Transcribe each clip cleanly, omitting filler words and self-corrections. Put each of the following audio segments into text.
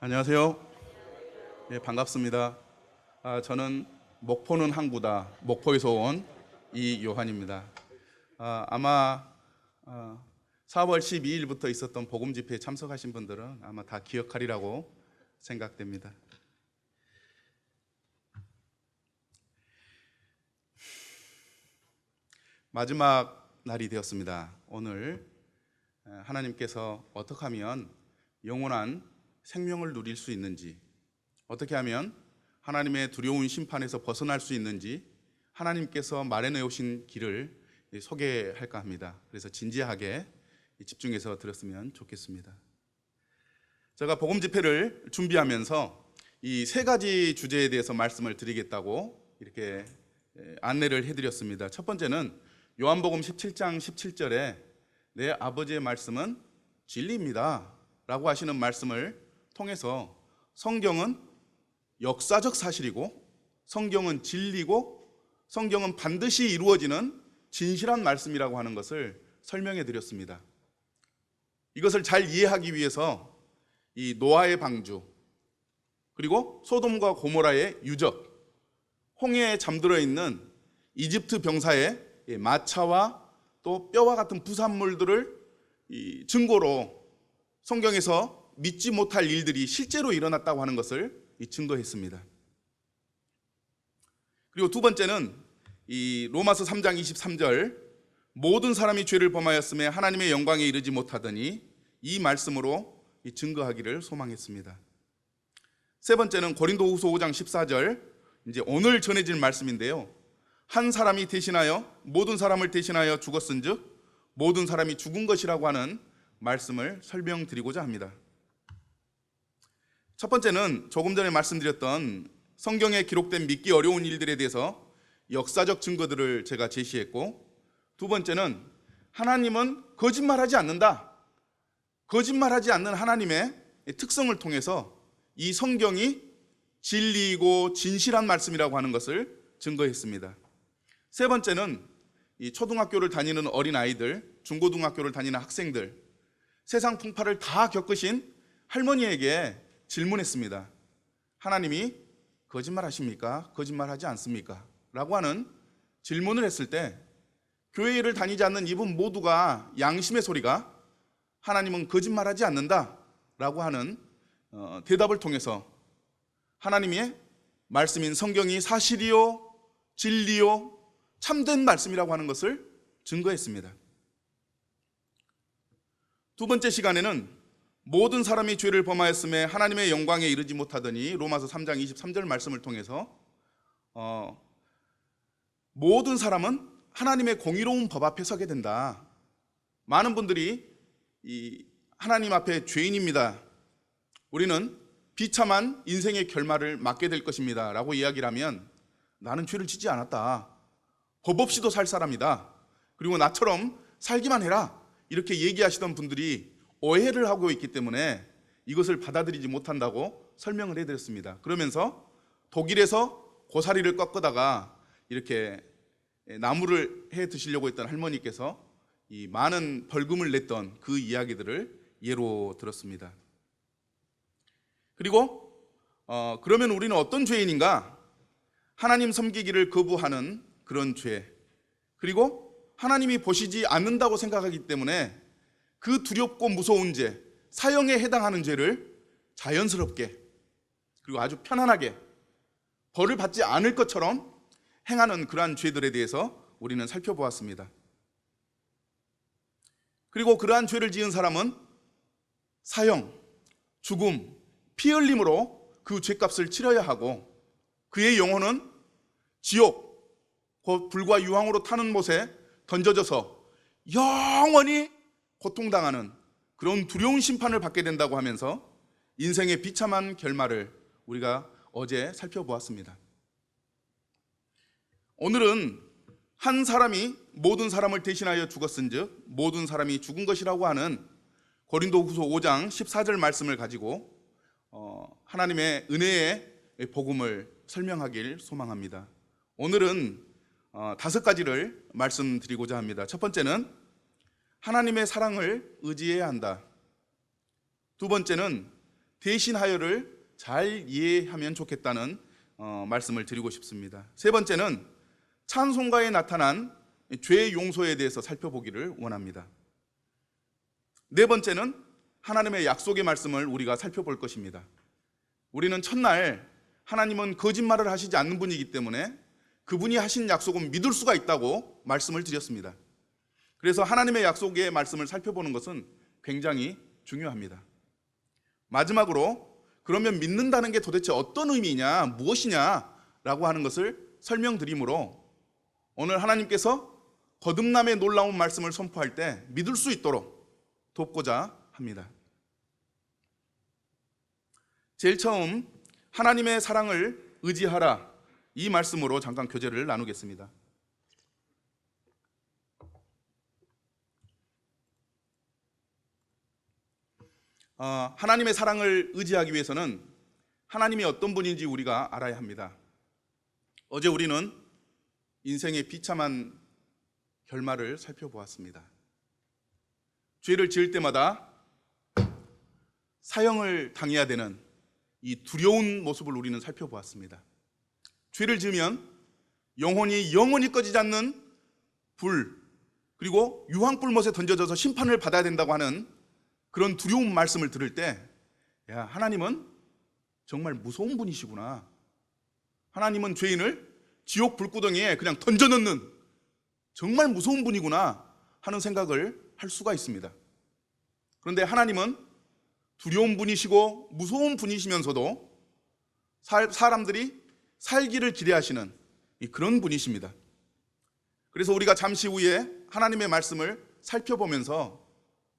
안녕하세요. 반갑습니다. 저는 목포는 항구다, 목포에서 온 이요한입니다. 아마 4월 12일부터 있었던 복음 집회에 참석하신 분들은 아마 다 기억하리라고 생각됩니다. 마지막 날이 되었습니다. 오늘 하나님께서 어떻게 하면 영원한 생명을 누릴 수 있는지, 어떻게 하면 하나님의 두려운 심판에서 벗어날 수 있는지 하나님께서 마련해 오신 길을 소개할까 합니다. 그래서 진지하게 집중해서 들었으면 좋겠습니다. 제가 복음 집회를 준비하면서 이 세 가지 주제에 대해서 말씀을 드리겠다고 이렇게 안내를 해드렸습니다. 첫 번째는 요한복음 17장 17절에 내 아버지의 말씀은 진리입니다 라고 하시는 말씀을 통해서 성경은 역사적 사실이고 성경은 진리고 성경은 반드시 이루어지는 진실한 말씀이라고 하는 것을 설명해 드렸습니다. 이것을 잘 이해하기 위해서 이 노아의 방주, 그리고 소돔과 고모라의 유적, 홍해에 잠들어 있는 이집트 병사의 마차와 또 뼈와 같은 부산물들을 증거로 성경에서 믿지 못할 일들이 실제로 일어났다고 하는 것을 증거했습니다. 그리고 두 번째는 이 로마서 3장 23절 모든 사람이 죄를 범하였음에 하나님의 영광에 이르지 못하더니 이 말씀으로 증거하기를 소망했습니다. 세 번째는 고린도후서 5장 14절, 이제 오늘 전해질 말씀인데요. 한 사람이 대신하여 모든 사람을 대신하여 죽었은즉 모든 사람이 죽은 것이라고 하는 말씀을 설명드리고자 합니다. 첫 번째는 조금 전에 말씀드렸던 성경에 기록된 믿기 어려운 일들에 대해서 역사적 증거들을 제가 제시했고, 두 번째는 하나님은 거짓말하지 않는다. 거짓말하지 않는 하나님의 특성을 통해서 이 성경이 진리이고 진실한 말씀이라고 하는 것을 증거했습니다. 세 번째는 이 초등학교를 다니는 어린아이들, 중고등학교를 다니는 학생들, 세상 풍파를 다 겪으신 할머니에게 질문했습니다. 하나님이 거짓말하십니까? 거짓말하지 않습니까? 라고 하는 질문을 했을 때 교회를 다니지 않는 이분 모두가 양심의 소리가 하나님은 거짓말하지 않는다 라고 하는 대답을 통해서 하나님의 말씀인 성경이 사실이요 진리요 참된 말씀이라고 하는 것을 증거했습니다. 두 번째 시간에는 모든 사람이 죄를 범하였음에 하나님의 영광에 이르지 못하더니 로마서 3장 23절 말씀을 통해서 모든 사람은 하나님의 공의로운 법 앞에 서게 된다. 많은 분들이 이 하나님 앞에 죄인입니다, 우리는 비참한 인생의 결말을 맞게 될 것입니다 라고 이야기를 하면 나는 죄를 짓지 않았다, 법 없이도 살 사람이다, 그리고 나처럼 살기만 해라, 이렇게 얘기하시던 분들이 오해를 하고 있기 때문에 이것을 받아들이지 못한다고 설명을 해드렸습니다. 그러면서 독일에서 고사리를 꺾다가 이렇게 나무를 해 드시려고 했던 할머니께서 이 많은 벌금을 냈던 그 이야기들을 예로 들었습니다. 그리고 그러면 우리는 어떤 죄인인가? 하나님 섬기기를 거부하는 그런 죄, 그리고 하나님이 보시지 않는다고 생각하기 때문에 그 두렵고 무서운 죄, 사형에 해당하는 죄를 자연스럽게 그리고 아주 편안하게 벌을 받지 않을 것처럼 행하는 그러한 죄들에 대해서 우리는 살펴보았습니다. 그리고 그러한 죄를 지은 사람은 사형, 죽음, 피 흘림으로 그 죄값을 치러야 하고 그의 영혼은 지옥, 곧 불과 유황으로 타는 못에 던져져서 영원히 고통당하는 그런 두려운 심판을 받게 된다고 하면서 인생의 비참한 결말을 우리가 어제 살펴보았습니다. 오늘은 한 사람이 모든 사람을 대신하여 죽었은즉 모든 사람이 죽은 것이라고 하는 고린도후서 5장 14절 말씀을 가지고 하나님의 은혜의 복음을 설명하길 소망합니다. 오늘은 5가지를 말씀드리고자 합니다. 첫 번째는 하나님의 사랑을 의지해야 한다. 두 번째는 대신하여를 잘 이해하면 좋겠다는 말씀을 드리고 싶습니다. 세 번째는 찬송가에 나타난 죄 용서에 대해서 살펴보기를 원합니다. 네 번째는 하나님의 약속의 말씀을 우리가 살펴볼 것입니다. 우리는 첫날 하나님은 거짓말을 하시지 않는 분이기 때문에 그분이 하신 약속은 믿을 수가 있다고 말씀을 드렸습니다. 그래서 하나님의 약속의 말씀을 살펴보는 것은 굉장히 중요합니다. 마지막으로 그러면 믿는다는 게 도대체 어떤 의미냐, 무엇이냐라고 하는 것을 설명드리므로 오늘 하나님께서 거듭남의 놀라운 말씀을 선포할 때 믿을 수 있도록 돕고자 합니다. 제일 처음 하나님의 사랑을 의지하라, 이 말씀으로 잠깐 교제를 나누겠습니다. 하나님의 사랑을 의지하기 위해서는 하나님이 어떤 분인지 우리가 알아야 합니다. 어제 우리는 인생의 비참한 결말을 살펴보았습니다. 죄를 지을 때마다 사형을 당해야 되는 이 두려운 모습을 우리는 살펴보았습니다. 죄를 지으면 영원히 꺼지지 않는 불, 그리고 유황불못에 던져져서 심판을 받아야 된다고 하는 그런 두려운 말씀을 들을 때, 야, 하나님은 정말 무서운 분이시구나. 하나님은 죄인을 지옥 불구덩이에 그냥 던져넣는 정말 무서운 분이구나 하는 생각을 할 수가 있습니다. 그런데 하나님은 두려운 분이시고 무서운 분이시면서도 사람들이 살기를 기대하시는 그런 분이십니다. 그래서 우리가 잠시 후에 하나님의 말씀을 살펴보면서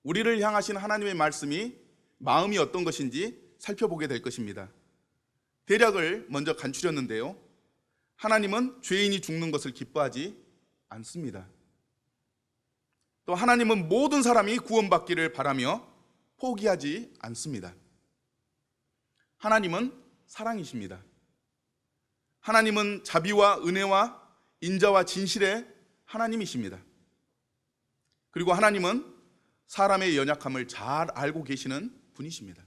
우리를 향하신 하나님의 말씀이 마음이 어떤 것인지 살펴보게 될 것입니다. 대략을 먼저 간추렸는데요, 하나님은 죄인이 죽는 것을 기뻐하지 않습니다. 또 하나님은 모든 사람이 구원받기를 바라며 포기하지 않습니다. 하나님은 사랑이십니다. 하나님은 자비와 은혜와 인자와 진실의 하나님이십니다. 그리고 하나님은 사람의 연약함을 잘 알고 계시는 분이십니다.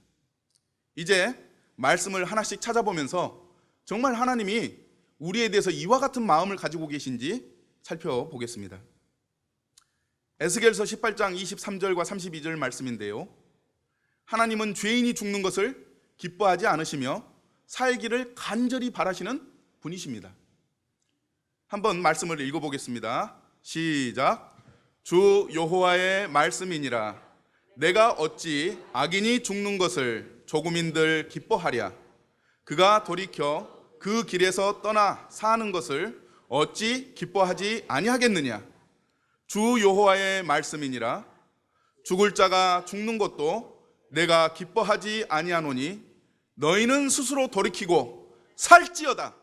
이제 말씀을 하나씩 찾아보면서 정말 하나님이 우리에 대해서 이와 같은 마음을 가지고 계신지 살펴보겠습니다. 에스겔서 18장 23절과 32절 말씀인데요, 하나님은 죄인이 죽는 것을 기뻐하지 않으시며 살기를 간절히 바라시는 분이십니다. 한번 말씀을 읽어보겠습니다. 시작. 주 여호와의 말씀이니라. 내가 어찌 악인이 죽는 것을 조금인들 기뻐하랴. 그가 돌이켜 그 길에서 떠나 사는 것을 어찌 기뻐하지 아니하겠느냐. 주 여호와의 말씀이니라. 죽을 자가 죽는 것도 내가 기뻐하지 아니하노니 너희는 스스로 돌이키고 살지어다.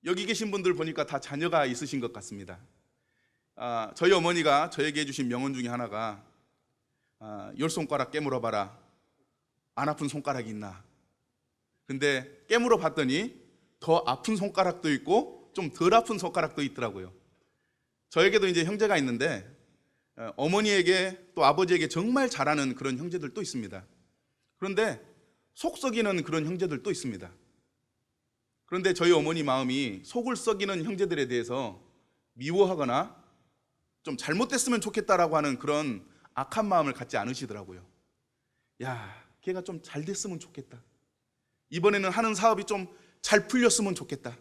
여기 계신 분들 보니까 다 자녀가 있으신 것 같습니다. 저희 어머니가 저에게 해주신 명언 중에 하나가 열 손가락 깨물어 봐라, 안 아픈 손가락이 있나. 근데 깨물어 봤더니 더 아픈 손가락도 있고 좀 덜 아픈 손가락도 있더라고요. 저에게도 이제 형제가 있는데 어머니에게 또 아버지에게 정말 잘하는 그런 형제들도 있습니다. 그런데 속 썩이는 그런 형제들도 있습니다. 그런데 저희 어머니 마음이 속을 썩이는 형제들에 대해서 미워하거나 좀 잘못됐으면 좋겠다라고 하는 그런 악한 마음을 갖지 않으시더라고요. 야, 걔가 좀 잘 됐으면 좋겠다. 이번에는 하는 사업이 좀 잘 풀렸으면 좋겠다.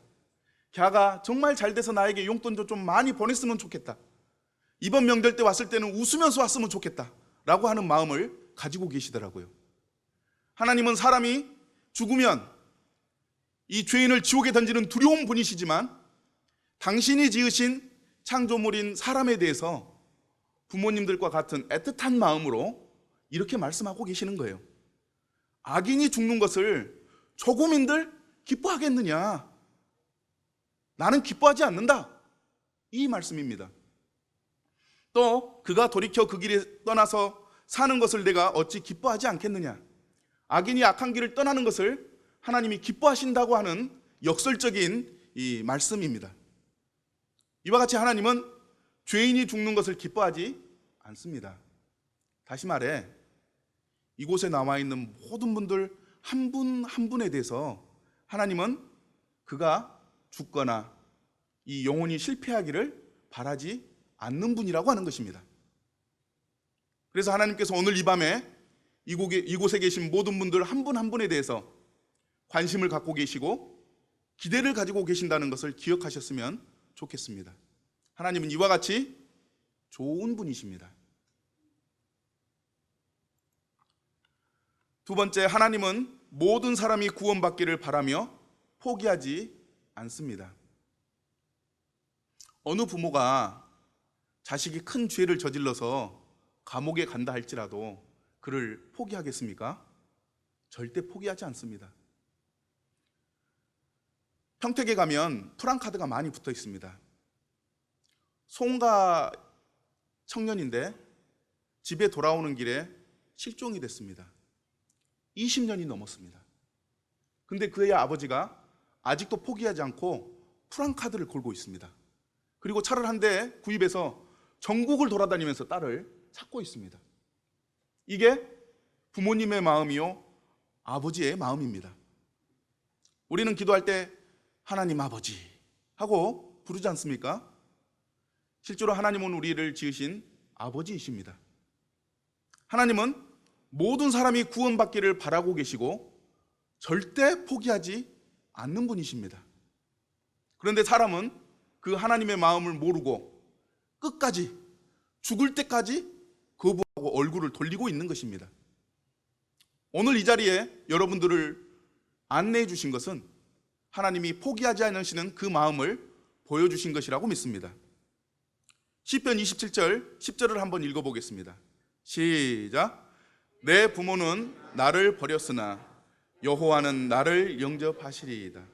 걔가 정말 잘 돼서 나에게 용돈 좀 많이 보냈으면 좋겠다. 이번 명절 때 왔을 때는 웃으면서 왔으면 좋겠다 라고 하는 마음을 가지고 계시더라고요. 하나님은 사람이 죽으면 이 죄인을 지옥에 던지는 두려운 분이시지만 당신이 지으신 창조물인 사람에 대해서 부모님들과 같은 애틋한 마음으로 이렇게 말씀하고 계시는 거예요. 악인이 죽는 것을 조금인들 기뻐하겠느냐? 나는 기뻐하지 않는다. 이 말씀입니다. 또 그가 돌이켜 그 길에 떠나서 사는 것을 내가 어찌 기뻐하지 않겠느냐? 악인이 악한 길을 떠나는 것을 하나님이 기뻐하신다고 하는 역설적인 이 말씀입니다. 이와 같이 하나님은 죄인이 죽는 것을 기뻐하지 않습니다. 다시 말해, 이곳에 나와 있는 모든 분들 한 분 한 분에 대해서 하나님은 그가 죽거나 이 영혼이 실패하기를 바라지 않는 분이라고 하는 것입니다. 그래서 하나님께서 오늘 이 밤에 이곳에 계신 모든 분들 한 분 한 분에 대해서 관심을 갖고 계시고 기대를 가지고 계신다는 것을 기억하셨으면 좋겠습니다. 하나님은 이와 같이 좋은 분이십니다. 두 번째, 하나님은 모든 사람이 구원받기를 바라며 포기하지 않습니다. 어느 부모가 자식이 큰 죄를 저질러서 감옥에 간다 할지라도 그를 포기하겠습니까? 절대 포기하지 않습니다. 평택에 가면 프랑카드가 많이 붙어 있습니다. 송가 청년인데 집에 돌아오는 길에 실종이 됐습니다. 20년이 넘었습니다. 근데 그의 아버지가 아직도 포기하지 않고 프랑카드를 걸고 있습니다. 그리고 차를 한 대 구입해서 전국을 돌아다니면서 딸을 찾고 있습니다. 이게 부모님의 마음이요, 아버지의 마음입니다. 우리는 기도할 때 하나님 아버지 하고 부르지 않습니까? 실제로 하나님은 우리를 지으신 아버지이십니다. 하나님은 모든 사람이 구원받기를 바라고 계시고 절대 포기하지 않는 분이십니다. 그런데 사람은 그 하나님의 마음을 모르고 끝까지 죽을 때까지 거부하고 얼굴을 돌리고 있는 것입니다. 오늘 이 자리에 여러분들을 안내해 주신 것은 하나님이 포기하지 않으시는 그 마음을 보여주신 것이라고 믿습니다. 시편 27절 10절을 한번 읽어보겠습니다. 시작. 내 부모는 나를 버렸으나 여호와는 나를 영접하시리이다.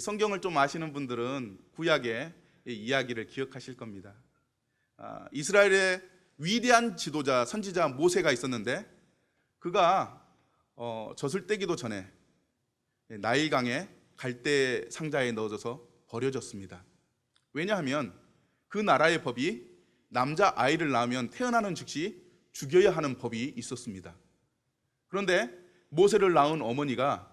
성경을 좀 아시는 분들은 구약의 이야기를 기억하실 겁니다. 이스라엘의 위대한 지도자, 선지자 모세가 있었는데 그가 젖을 떼기도 전에 나일강에 갈대 상자에 넣어져서 버려졌습니다. 왜냐하면 그 나라의 법이 남자 아이를 낳으면 태어나는 즉시 죽여야 하는 법이 있었습니다. 그런데 모세를 낳은 어머니가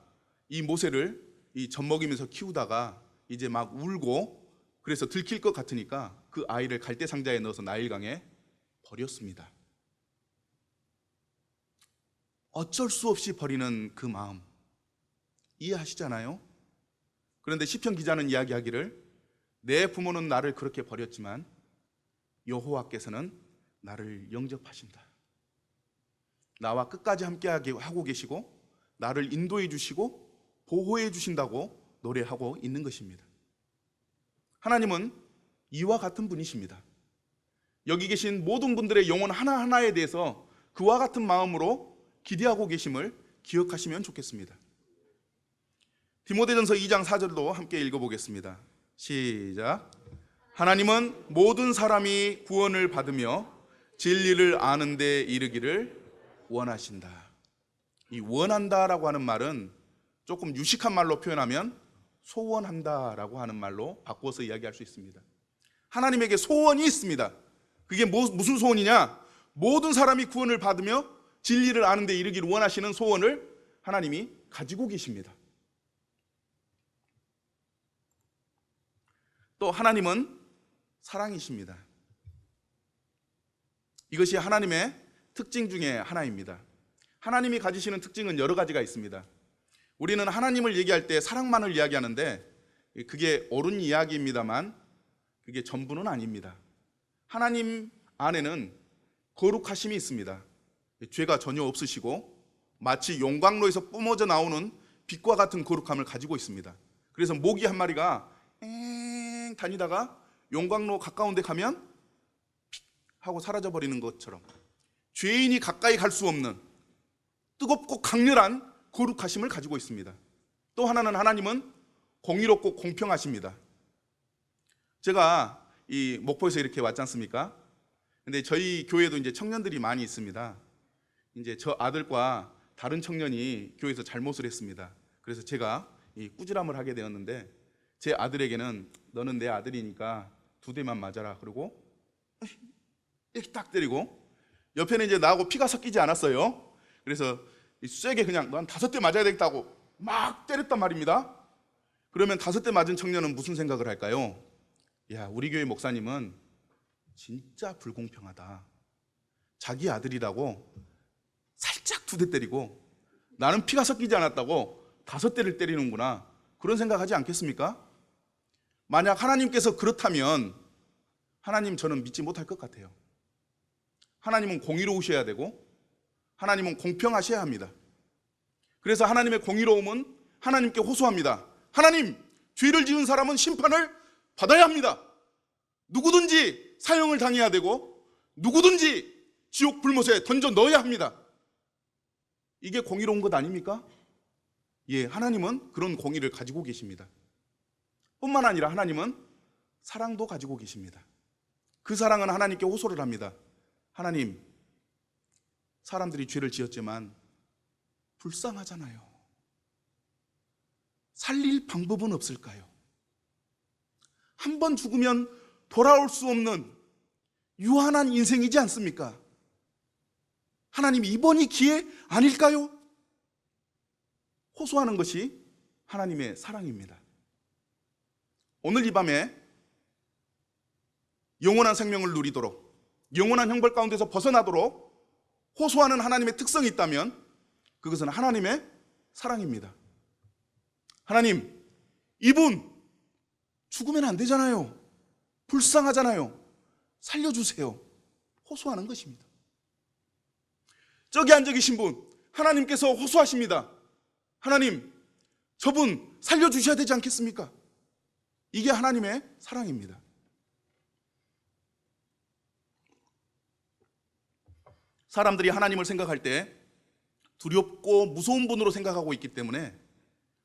이 모세를 젖 먹이면서 키우다가 이제 막 울고 그래서 들킬 것 같으니까 그 아이를 갈대 상자에 넣어서 나일강에 버렸습니다. 어쩔 수 없이 버리는 그 마음 이해하시잖아요? 그런데 시편 기자는 이야기하기를 내 부모는 나를 그렇게 버렸지만 여호와께서는 나를 영접하신다. 나와 끝까지 함께하게 하고 계시고 나를 인도해 주시고 보호해 주신다고 노래하고 있는 것입니다. 하나님은 이와 같은 분이십니다. 여기 계신 모든 분들의 영혼 하나하나에 대해서 그와 같은 마음으로 기대하고 계심을 기억하시면 좋겠습니다. 디모데전서 2장 4절도 함께 읽어보겠습니다. 시작. 하나님은 모든 사람이 구원을 받으며 진리를 아는 데 이르기를 원하신다. 이 원한다라고 하는 말은 조금 유식한 말로 표현하면 소원한다라고 하는 말로 바꿔서 이야기할 수 있습니다. 하나님에게 소원이 있습니다. 그게 무슨 소원이냐? 모든 사람이 구원을 받으며 진리를 아는 데 이르기를 원하시는 소원을 하나님이 가지고 계십니다. 또 하나님은 사랑이십니다. 이것이 하나님의 특징 중에 하나입니다. 하나님이 가지시는 특징은 여러 가지가 있습니다. 우리는 하나님을 얘기할 때 사랑만을 이야기하는데 그게 옳은 이야기입니다만 그게 전부는 아닙니다. 하나님 안에는 거룩하심이 있습니다. 죄가 전혀 없으시고 마치 용광로에서 뿜어져 나오는 빛과 같은 거룩함을 가지고 있습니다. 그래서 모기 한 마리가 엥 다니다가 용광로 가까운 데 가면 픽 하고 사라져버리는 것처럼 죄인이 가까이 갈 수 없는 뜨겁고 강렬한 거룩하심을 가지고 있습니다. 또 하나는 하나님은 공의롭고 공평하십니다. 제가 이 목포에서 이렇게 왔지 않습니까? 근데 저희 교회도 이제 청년들이 많이 있습니다. 이제 저 아들과 다른 청년이 교회에서 잘못을 했습니다. 그래서 제가 이 꾸지람을 하게 되었는데 제 아들에게는 너는 내 아들이니까 2대만 맞아라 그러고 이렇게 딱 때리고 옆에는 이제 나하고 피가 섞이지 않았어요. 그래서 세게 그냥 넌 5대 맞아야 되겠다고 막 때렸단 말입니다. 그러면 5대 맞은 청년은 무슨 생각을 할까요? 야, 우리 교회 목사님은 진짜 불공평하다. 자기 아들이라고 살짝 2대 때리고 나는 피가 섞이지 않았다고 5대를 때리는구나. 그런 생각하지 않겠습니까? 만약 하나님께서 그렇다면 하나님 저는 믿지 못할 것 같아요. 하나님은 공의로우셔야 되고 하나님은 공평하셔야 합니다. 그래서 하나님의 공의로움은 하나님께 호소합니다. 하나님, 죄를 지은 사람은 심판을 받아야 합니다. 누구든지 사형을 당해야 되고 누구든지 지옥 불못에 던져 넣어야 합니다. 이게 공의로운 것 아닙니까? 예, 하나님은 그런 공의를 가지고 계십니다. 뿐만 아니라 하나님은 사랑도 가지고 계십니다. 그 사랑은 하나님께 호소를 합니다. 하나님, 사람들이 죄를 지었지만 불쌍하잖아요. 살릴 방법은 없을까요? 한 번 죽으면 돌아올 수 없는 유한한 인생이지 않습니까? 하나님, 이번이 기회 아닐까요? 호소하는 것이 하나님의 사랑입니다. 오늘 이 밤에 영원한 생명을 누리도록, 영원한 형벌 가운데서 벗어나도록 호소하는 하나님의 특성이 있다면 그것은 하나님의 사랑입니다. 하나님, 이분 죽으면 안 되잖아요. 불쌍하잖아요. 살려주세요. 호소하는 것입니다. 저기 앉아 계신 분, 하나님께서 호소하십니다. 하나님, 저분 살려주셔야 되지 않겠습니까? 이게 하나님의 사랑입니다. 사람들이 하나님을 생각할 때 두렵고 무서운 분으로 생각하고 있기 때문에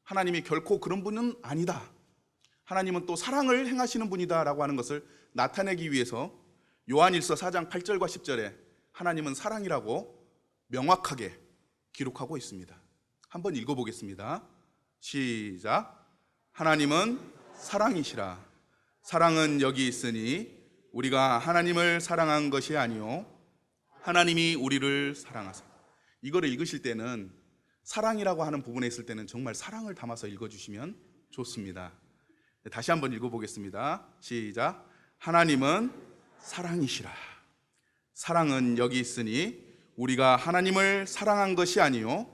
하나님이 결코 그런 분은 아니다. 하나님은 또 사랑을 행하시는 분이다라고 하는 것을 나타내기 위해서 요한일서 4장 8절과 10절에 하나님은 사랑이라고 명확하게 기록하고 있습니다. 한번 읽어보겠습니다. 시작. 하나님은 사랑이시라. 사랑은 여기 있으니 우리가 하나님을 사랑한 것이 아니요 하나님이 우리를 사랑하사. 이거를 읽으실 때는 사랑이라고 하는 부분에 있을 때는 정말 사랑을 담아서 읽어주시면 좋습니다. 다시 한번 읽어보겠습니다. 시작. 하나님은 사랑이시라. 사랑은 여기 있으니 우리가 하나님을 사랑한 것이 아니요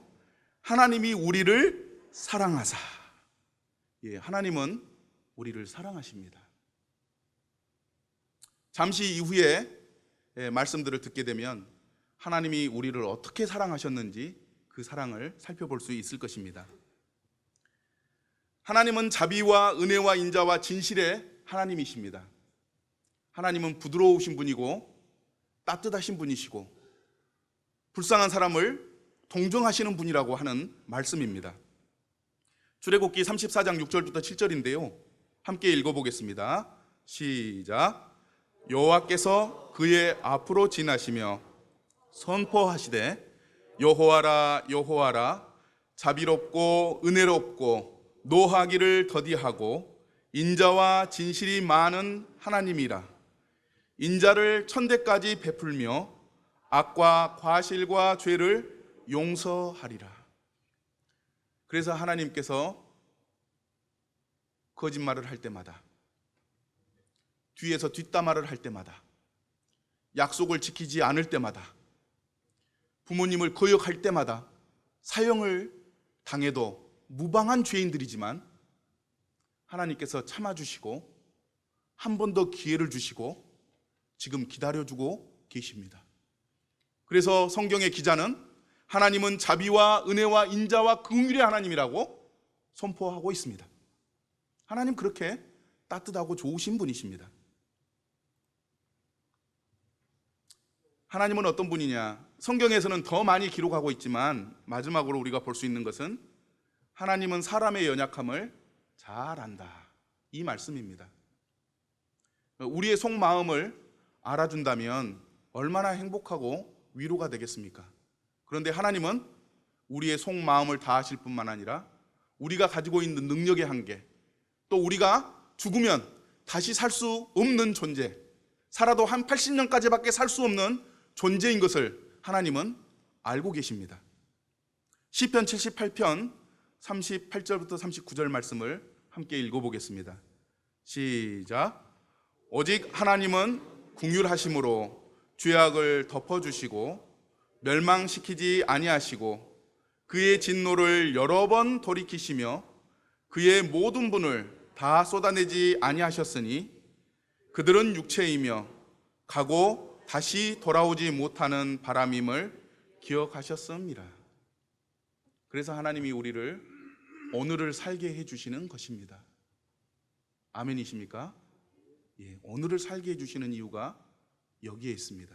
하나님이 우리를 사랑하사. 예, 하나님은 우리를 사랑하십니다. 잠시 이후에 말씀들을 듣게 되면 하나님이 우리를 어떻게 사랑하셨는지 그 사랑을 살펴볼 수 있을 것입니다. 하나님은 자비와 은혜와 인자와 진실의 하나님이십니다. 하나님은 부드러우신 분이고 따뜻하신 분이시고 불쌍한 사람을 동정하시는 분이라고 하는 말씀입니다. 출애굽기 34장 6절부터 7절인데요. 함께 읽어보겠습니다. 시작. 여호와께서 그의 앞으로 지나시며 선포하시되 여호와라 여호와라 자비롭고 은혜롭고 노하기를 더디하고 인자와 진실이 많은 하나님이라. 인자를 천대까지 베풀며 악과 과실과 죄를 용서하리라. 그래서 하나님께서 거짓말을 할 때마다, 뒤에서 뒷담화를 할 때마다, 약속을 지키지 않을 때마다, 부모님을 거역할 때마다 사형을 당해도 무방한 죄인들이지만 하나님께서 참아주시고 한 번 더 기회를 주시고 지금 기다려주고 계십니다. 그래서 성경의 기자는 하나님은 자비와 은혜와 인자와 긍휼의 하나님이라고 선포하고 있습니다. 하나님 그렇게 따뜻하고 좋으신 분이십니다. 하나님은 어떤 분이냐? 성경에서는 더 많이 기록하고 있지만 마지막으로 우리가 볼 수 있는 것은 하나님은 사람의 연약함을 잘 안다, 이 말씀입니다. 우리의 속마음을 알아준다면 얼마나 행복하고 위로가 되겠습니까? 그런데 하나님은 우리의 속마음을 다 아실 뿐만 아니라 우리가 가지고 있는 능력의 한계, 또 우리가 죽으면 다시 살 수 없는 존재, 살아도 한 80년까지밖에 살 수 없는 존재인 것을 하나님은 알고 계십니다. 시편 78편 38절부터 39절 말씀을 함께 읽어보겠습니다. 시작. 오직 하나님은 긍휼하심으로 죄악을 덮어주시고 멸망시키지 아니하시고 그의 진노를 여러 번 돌이키시며 그의 모든 분을 다 쏟아내지 아니하셨으니 그들은 육체이며 가고 다시 돌아오지 못하는 바람임을 기억하셨습니다. 그래서 하나님이 우리를 오늘을 살게 해주시는 것입니다. 아멘이십니까? 예, 오늘을 살게 해주시는 이유가 여기에 있습니다.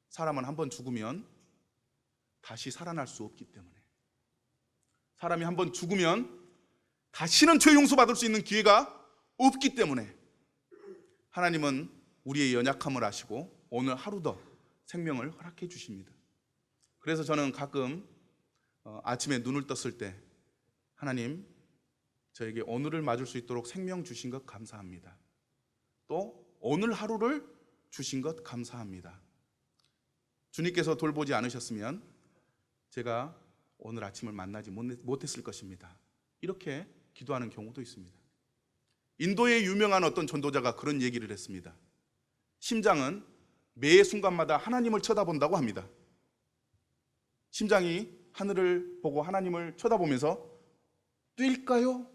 사람은 한번 죽으면 다시 살아날 수 없기 때문에, 사람이 한번 죽으면 다시는 죄 용서받을 수 있는 기회가 없기 때문에 하나님은 우리의 연약함을 아시고 오늘 하루 더 생명을 허락해 주십니다. 그래서 저는 가끔 아침에 눈을 떴을 때 하나님, 저에게 오늘을 맞을 수 있도록 생명 주신 것 감사합니다. 또 오늘 하루를 주신 것 감사합니다. 주님께서 돌보지 않으셨으면 제가 오늘 아침을 만나지 못했을 것입니다. 이렇게 기도하는 경우도 있습니다. 인도의 유명한 어떤 전도자가 그런 얘기를 했습니다. 심장은 매 순간마다 하나님을 쳐다본다고 합니다. 심장이 하늘을 보고 하나님을 쳐다보면서 뛸까요?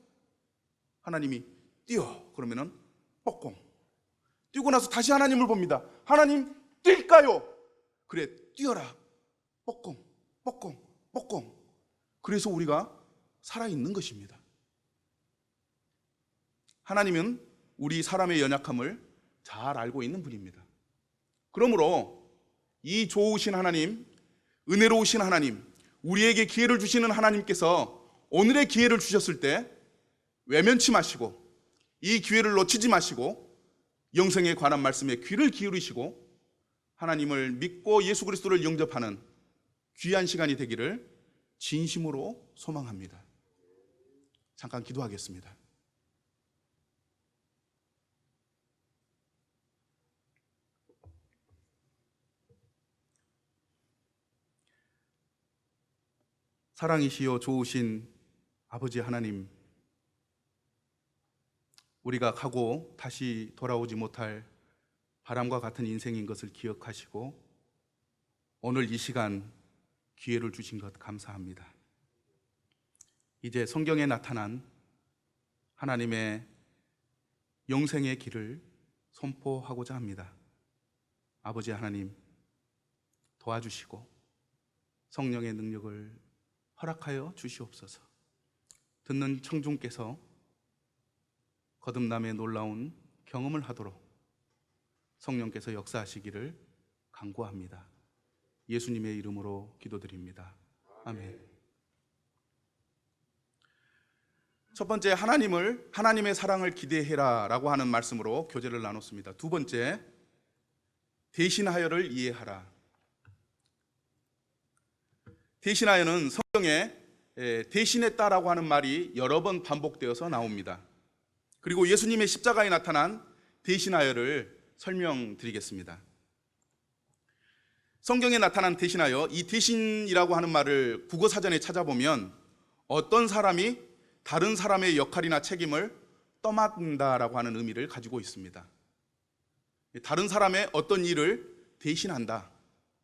하나님이 뛰어. 그러면은 뻑공. 뛰고 나서 다시 하나님을 봅니다. 하나님 뛸까요? 그래, 뛰어라. 뻑공, 뻑공, 뻑공. 그래서 우리가 살아있는 것입니다. 하나님은 우리 사람의 연약함을 잘 알고 있는 분입니다. 그러므로 이 좋으신 하나님, 은혜로우신 하나님, 우리에게 기회를 주시는 하나님께서 오늘의 기회를 주셨을 때 외면치 마시고 이 기회를 놓치지 마시고 영생에 관한 말씀에 귀를 기울이시고 하나님을 믿고 예수 그리스도를 영접하는 귀한 시간이 되기를 진심으로 소망합니다. 잠깐 기도하겠습니다. 사랑이시여 좋으신 아버지 하나님, 우리가 가고 다시 돌아오지 못할 바람과 같은 인생인 것을 기억하시고 오늘 이 시간 기회를 주신 것 감사합니다. 이제 성경에 나타난 하나님의 영생의 길을 선포하고자 합니다. 아버지 하나님, 도와주시고 성령의 능력을 허락하여 주시옵소서. 듣는 청중께서 거듭남의 놀라운 경험을 하도록 성령께서 역사하시기를 간구합니다. 예수님의 이름으로 기도드립니다. 아멘. 첫 번째, 하나님의 사랑을 기대해라 라고 하는 말씀으로 교제를 나눴습니다. 두 번째, 대신하여를 이해하라. 대신하여는 성경에 대신했다라고 하는 말이 여러 번 반복되어서 나옵니다. 그리고 예수님의 십자가에 나타난 대신하여를 설명드리겠습니다. 성경에 나타난 대신하여, 이 대신이라고 하는 말을 국어사전에 찾아보면 어떤 사람이 다른 사람의 역할이나 책임을 떠맡는다라고 하는 의미를 가지고 있습니다. 다른 사람의 어떤 일을 대신한다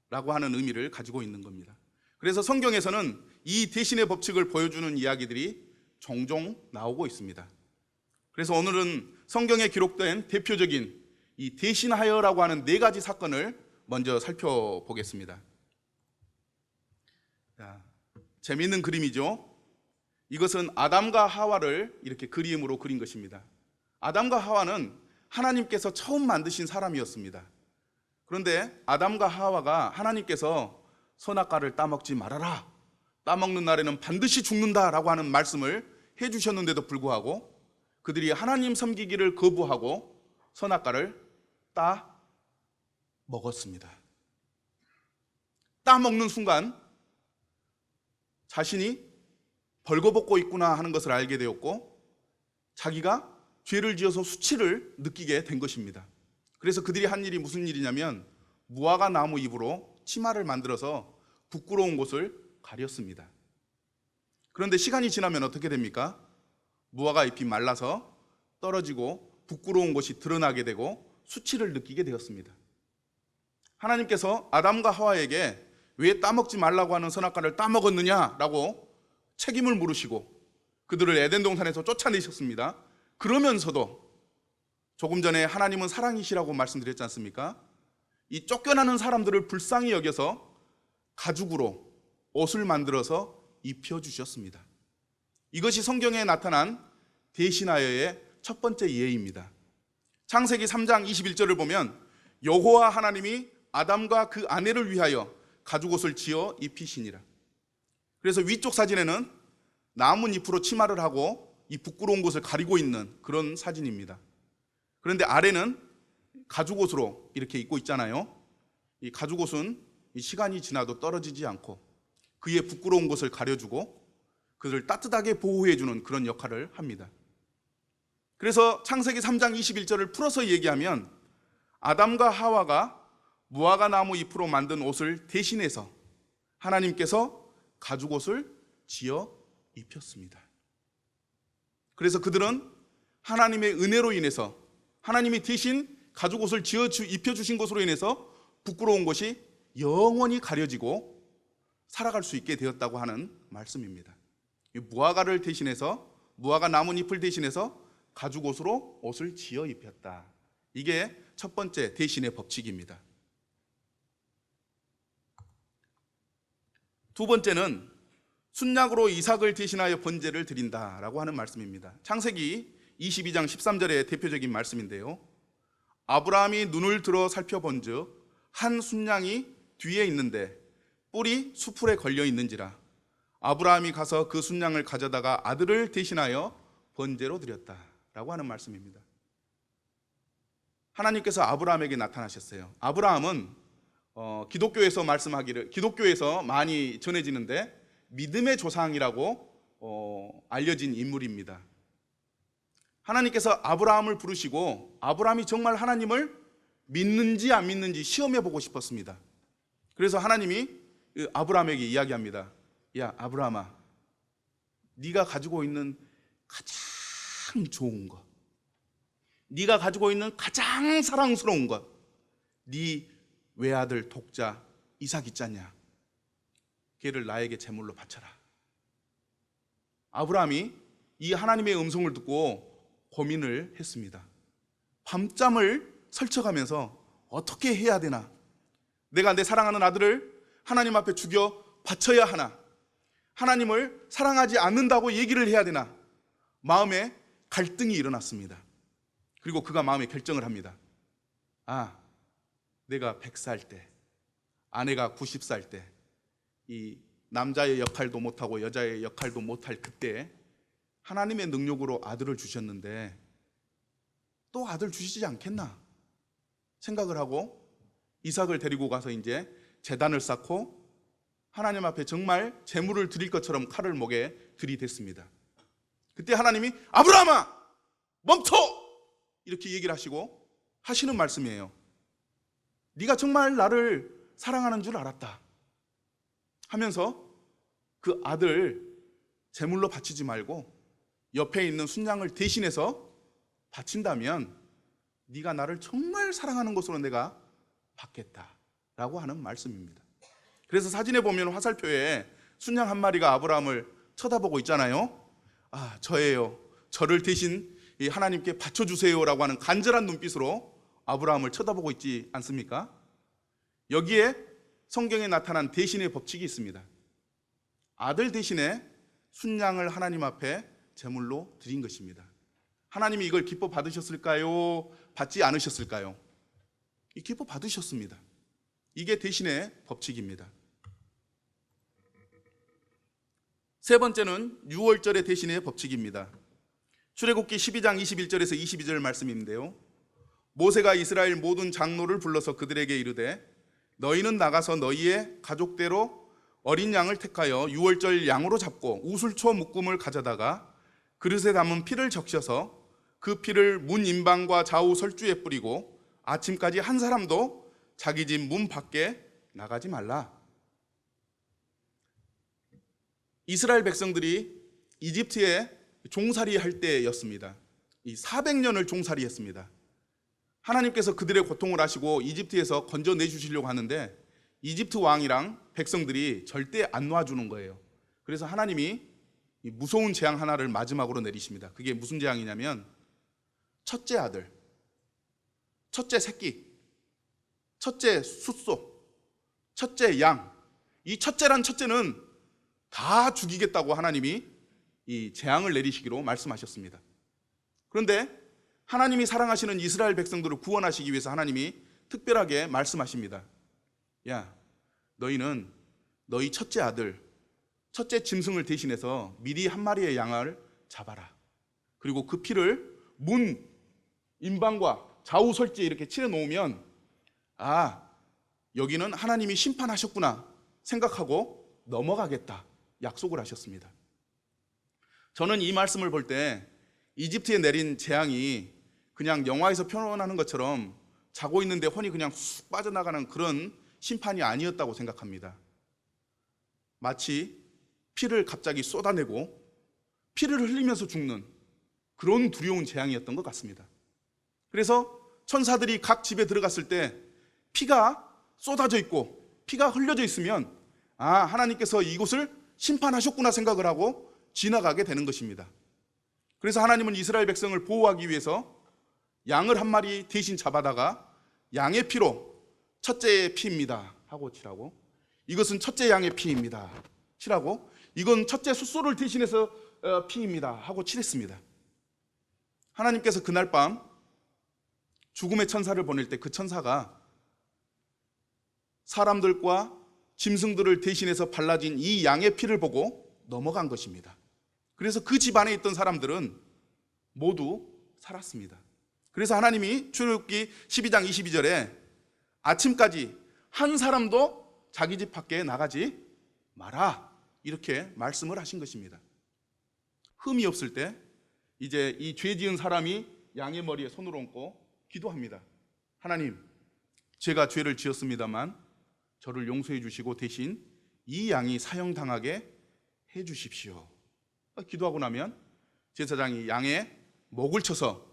라고 하는 의미를 가지고 있는 겁니다. 그래서 성경에서는 이 대신의 법칙을 보여주는 이야기들이 종종 나오고 있습니다. 그래서 오늘은 성경에 기록된 대표적인 이 대신하여라고 하는 네 가지 사건을 먼저 살펴보겠습니다. 자, 재미있는 그림이죠. 이것은 아담과 하와를 이렇게 그림으로 그린 것입니다. 아담과 하와는 하나님께서 처음 만드신 사람이었습니다. 그런데 아담과 하와가 하나님께서 선악과를 따먹지 말아라, 따먹는 날에는 반드시 죽는다라고 하는 말씀을 해주셨는데도 불구하고 그들이 하나님 섬기기를 거부하고 선악과를 따먹었습니다. 따먹는 순간 자신이 벌거벗고 있구나 하는 것을 알게 되었고 자기가 죄를 지어서 수치를 느끼게 된 것입니다. 그래서 그들이 한 일이 무슨 일이냐면 무화과 나무 잎으로 치마를 만들어서 부끄러운 곳을 가렸습니다. 그런데 시간이 지나면 어떻게 됩니까? 무화과 잎이 말라서 떨어지고 부끄러운 것이 드러나게 되고 수치를 느끼게 되었습니다. 하나님께서 아담과 하와에게 왜 따먹지 말라고 하는 선악과를 따먹었느냐라고 책임을 물으시고 그들을 에덴 동산에서 쫓아내셨습니다. 그러면서도 조금 전에 하나님은 사랑이시라고 말씀드렸지 않습니까? 이 쫓겨나는 사람들을 불쌍히 여겨서 가죽으로 옷을 만들어서 입혀주셨습니다. 이것이 성경에 나타난 대신하여의 첫 번째 예입니다. 창세기 3장 21절을 보면 여호와 하나님이 아담과 그 아내를 위하여 가죽옷을 지어 입히시니라. 그래서 위쪽 사진에는 나뭇잎으로 치마를 하고 이 부끄러운 곳을 가리고 있는 그런 사진입니다. 그런데 아래는 가죽옷으로 이렇게 입고 있잖아요. 이 가죽옷은 이 시간이 지나도 떨어지지 않고 그의 부끄러운 곳을 가려주고 그들을 따뜻하게 보호해주는 그런 역할을 합니다. 그래서 창세기 3장 21절을 풀어서 얘기하면 아담과 하와가 무화과 나무 잎으로 만든 옷을 대신해서 하나님께서 가죽옷을 지어 입혔습니다. 그래서 그들은 하나님의 은혜로 인해서 하나님이 대신 가죽옷을 지어 입혀주신 것으로 인해서 부끄러운 것이 영원히 가려지고 살아갈 수 있게 되었다고 하는 말씀입니다. 무화과를 대신해서 무화과 나뭇잎을 대신해서 가죽옷으로 옷을 지어 입혔다. 이게 첫 번째 대신의 법칙입니다. 두 번째는 순약으로 이삭을 대신하여 번제를 드린다라고 하는 말씀입니다. 창세기 22장 13절의 대표적인 말씀인데요. 아브라함이 눈을 들어 살펴본즉 한 순양이 뒤에 있는데 뿔이 수풀에 걸려 있는지라 아브라함이 가서 그 순양을 가져다가 아들을 대신하여 번제로 드렸다라고 하는 말씀입니다. 하나님께서 아브라함에게 나타나셨어요. 아브라함은 기독교에서 말씀하기를, 기독교에서 많이 전해지는데 믿음의 조상이라고 알려진 인물입니다. 하나님께서 아브라함을 부르시고 아브라함이 정말 하나님을 믿는지 안 믿는지 시험해 보고 싶었습니다. 그래서 하나님이 아브라함에게 이야기합니다. 야, 아브라함아, 네가 가지고 있는 가장 좋은 것, 네가 가지고 있는 가장 사랑스러운 것, 네 외아들 독자 이삭 있잖냐, 걔를 나에게 제물로 바쳐라. 아브라함이 이 하나님의 음성을 듣고 고민을 했습니다. 밤잠을 설쳐가면서 어떻게 해야 되나, 내가 내 사랑하는 아들을 하나님 앞에 죽여 바쳐야 하나, 하나님을 사랑하지 않는다고 얘기를 해야 되나, 마음에 갈등이 일어났습니다. 그리고 그가 마음에 결정을 합니다. 아, 내가 100살 때, 아내가 90살 때, 이 남자의 역할도 못하고 여자의 역할도 못할 그때 하나님의 능력으로 아들을 주셨는데 또 아들 주시지 않겠나 생각을 하고 이삭을 데리고 가서 이제 제단을 쌓고 하나님 앞에 정말 제물을 드릴 것처럼 칼을 목에 들이댔습니다. 그때 하나님이 아브라함아 멈춰! 이렇게 얘기를 하시고 하시는 말씀이에요. 네가 정말 나를 사랑하는 줄 알았다 하면서 그 아들 제물로 바치지 말고 옆에 있는 순양을 대신해서 바친다면 네가 나를 정말 사랑하는 것으로 내가 받겠다라고 하는 말씀입니다. 그래서 사진에 보면 화살표에 순양 한 마리가 아브라함을 쳐다보고 있잖아요. 아, 저예요. 저를 대신 하나님께 바쳐주세요라고 하는 간절한 눈빛으로 아브라함을 쳐다보고 있지 않습니까? 여기에 성경에 나타난 대신의 법칙이 있습니다. 아들 대신에 순양을 하나님 앞에 제물로 드린 것입니다. 하나님이 이걸 기뻐 받으셨을까요? 받지 않으셨을까요? 이 기뻐 받으셨습니다. 이게 대신의 법칙입니다. 세 번째는 유월절의 대신의 법칙입니다. 출애굽기 12장 21절에서 22절 말씀인데요. 모세가 이스라엘 모든 장로를 불러서 그들에게 이르되 너희는 나가서 너희의 가족대로 어린 양을 택하여 유월절 양으로 잡고 우슬초 묶음을 가져다가 그릇에 담은 피를 적셔서 그 피를 문 임방과 좌우 설주에 뿌리고 아침까지 한 사람도 자기 집 문 밖에 나가지 말라. 이스라엘 백성들이 이집트에 종살이 할 때였습니다. 이 400년을 종살이 했습니다. 하나님께서 그들의 고통을 아시고 이집트에서 건져내 주시려고 하는데 이집트 왕이랑 백성들이 절대 안 놔주는 거예요. 그래서 하나님이 이 무서운 재앙 하나를 마지막으로 내리십니다. 그게 무슨 재앙이냐면 첫째 아들, 첫째 새끼, 첫째 숫소, 첫째 양. 이 첫째란 첫째는 다 죽이겠다고 하나님이 이 재앙을 내리시기로 말씀하셨습니다. 그런데 하나님이 사랑하시는 이스라엘 백성들을 구원하시기 위해서 하나님이 특별하게 말씀하십니다. 야, 너희는 너희 첫째 아들, 첫째 짐승을 대신해서 미리 한 마리의 양을 잡아라. 그리고 그 피를 문, 임방과 좌우 설지에 이렇게 칠해 놓으면 여기는 하나님이 심판하셨구나 생각하고 넘어가겠다 약속을 하셨습니다. 저는 이 말씀을 볼 때 이집트에 내린 재앙이 그냥 영화에서 표현하는 것처럼 자고 있는데 혼이 그냥 쑥 빠져나가는 그런 심판이 아니었다고 생각합니다. 마치 피를 갑자기 쏟아내고 피를 흘리면서 죽는 그런 두려운 재앙이었던 것 같습니다. 그래서 천사들이 각 집에 들어갔을 때 피가 쏟아져 있고 피가 흘려져 있으면 하나님께서 이곳을 심판하셨구나 생각을 하고 지나가게 되는 것입니다. 그래서 하나님은 이스라엘 백성을 보호하기 위해서 양을 한 마리 대신 잡아다가 양의 피로 첫째의 피입니다 하고 칠하고, 이것은 첫째 양의 피입니다 칠하고, 이건 첫째 숫소를 대신해서 피입니다 하고 칠했습니다. 하나님께서 그날 밤 죽음의 천사를 보낼 때 그 천사가 사람들과 짐승들을 대신해서 발라진 이 양의 피를 보고 넘어간 것입니다. 그래서 그 집안에 있던 사람들은 모두 살았습니다. 그래서 하나님이 출애굽기 12장 22절에 아침까지 한 사람도 자기 집 밖에 나가지 마라 이렇게 말씀을 하신 것입니다. 흠이 없을 때 이제 이 죄 지은 사람이 양의 머리에 손을 얹고 기도합니다. 하나님, 제가 죄를 지었습니다만 저를 용서해 주시고 대신 이 양이 사형당하게 해 주십시오. 기도하고 나면 제사장이 양의 목을 쳐서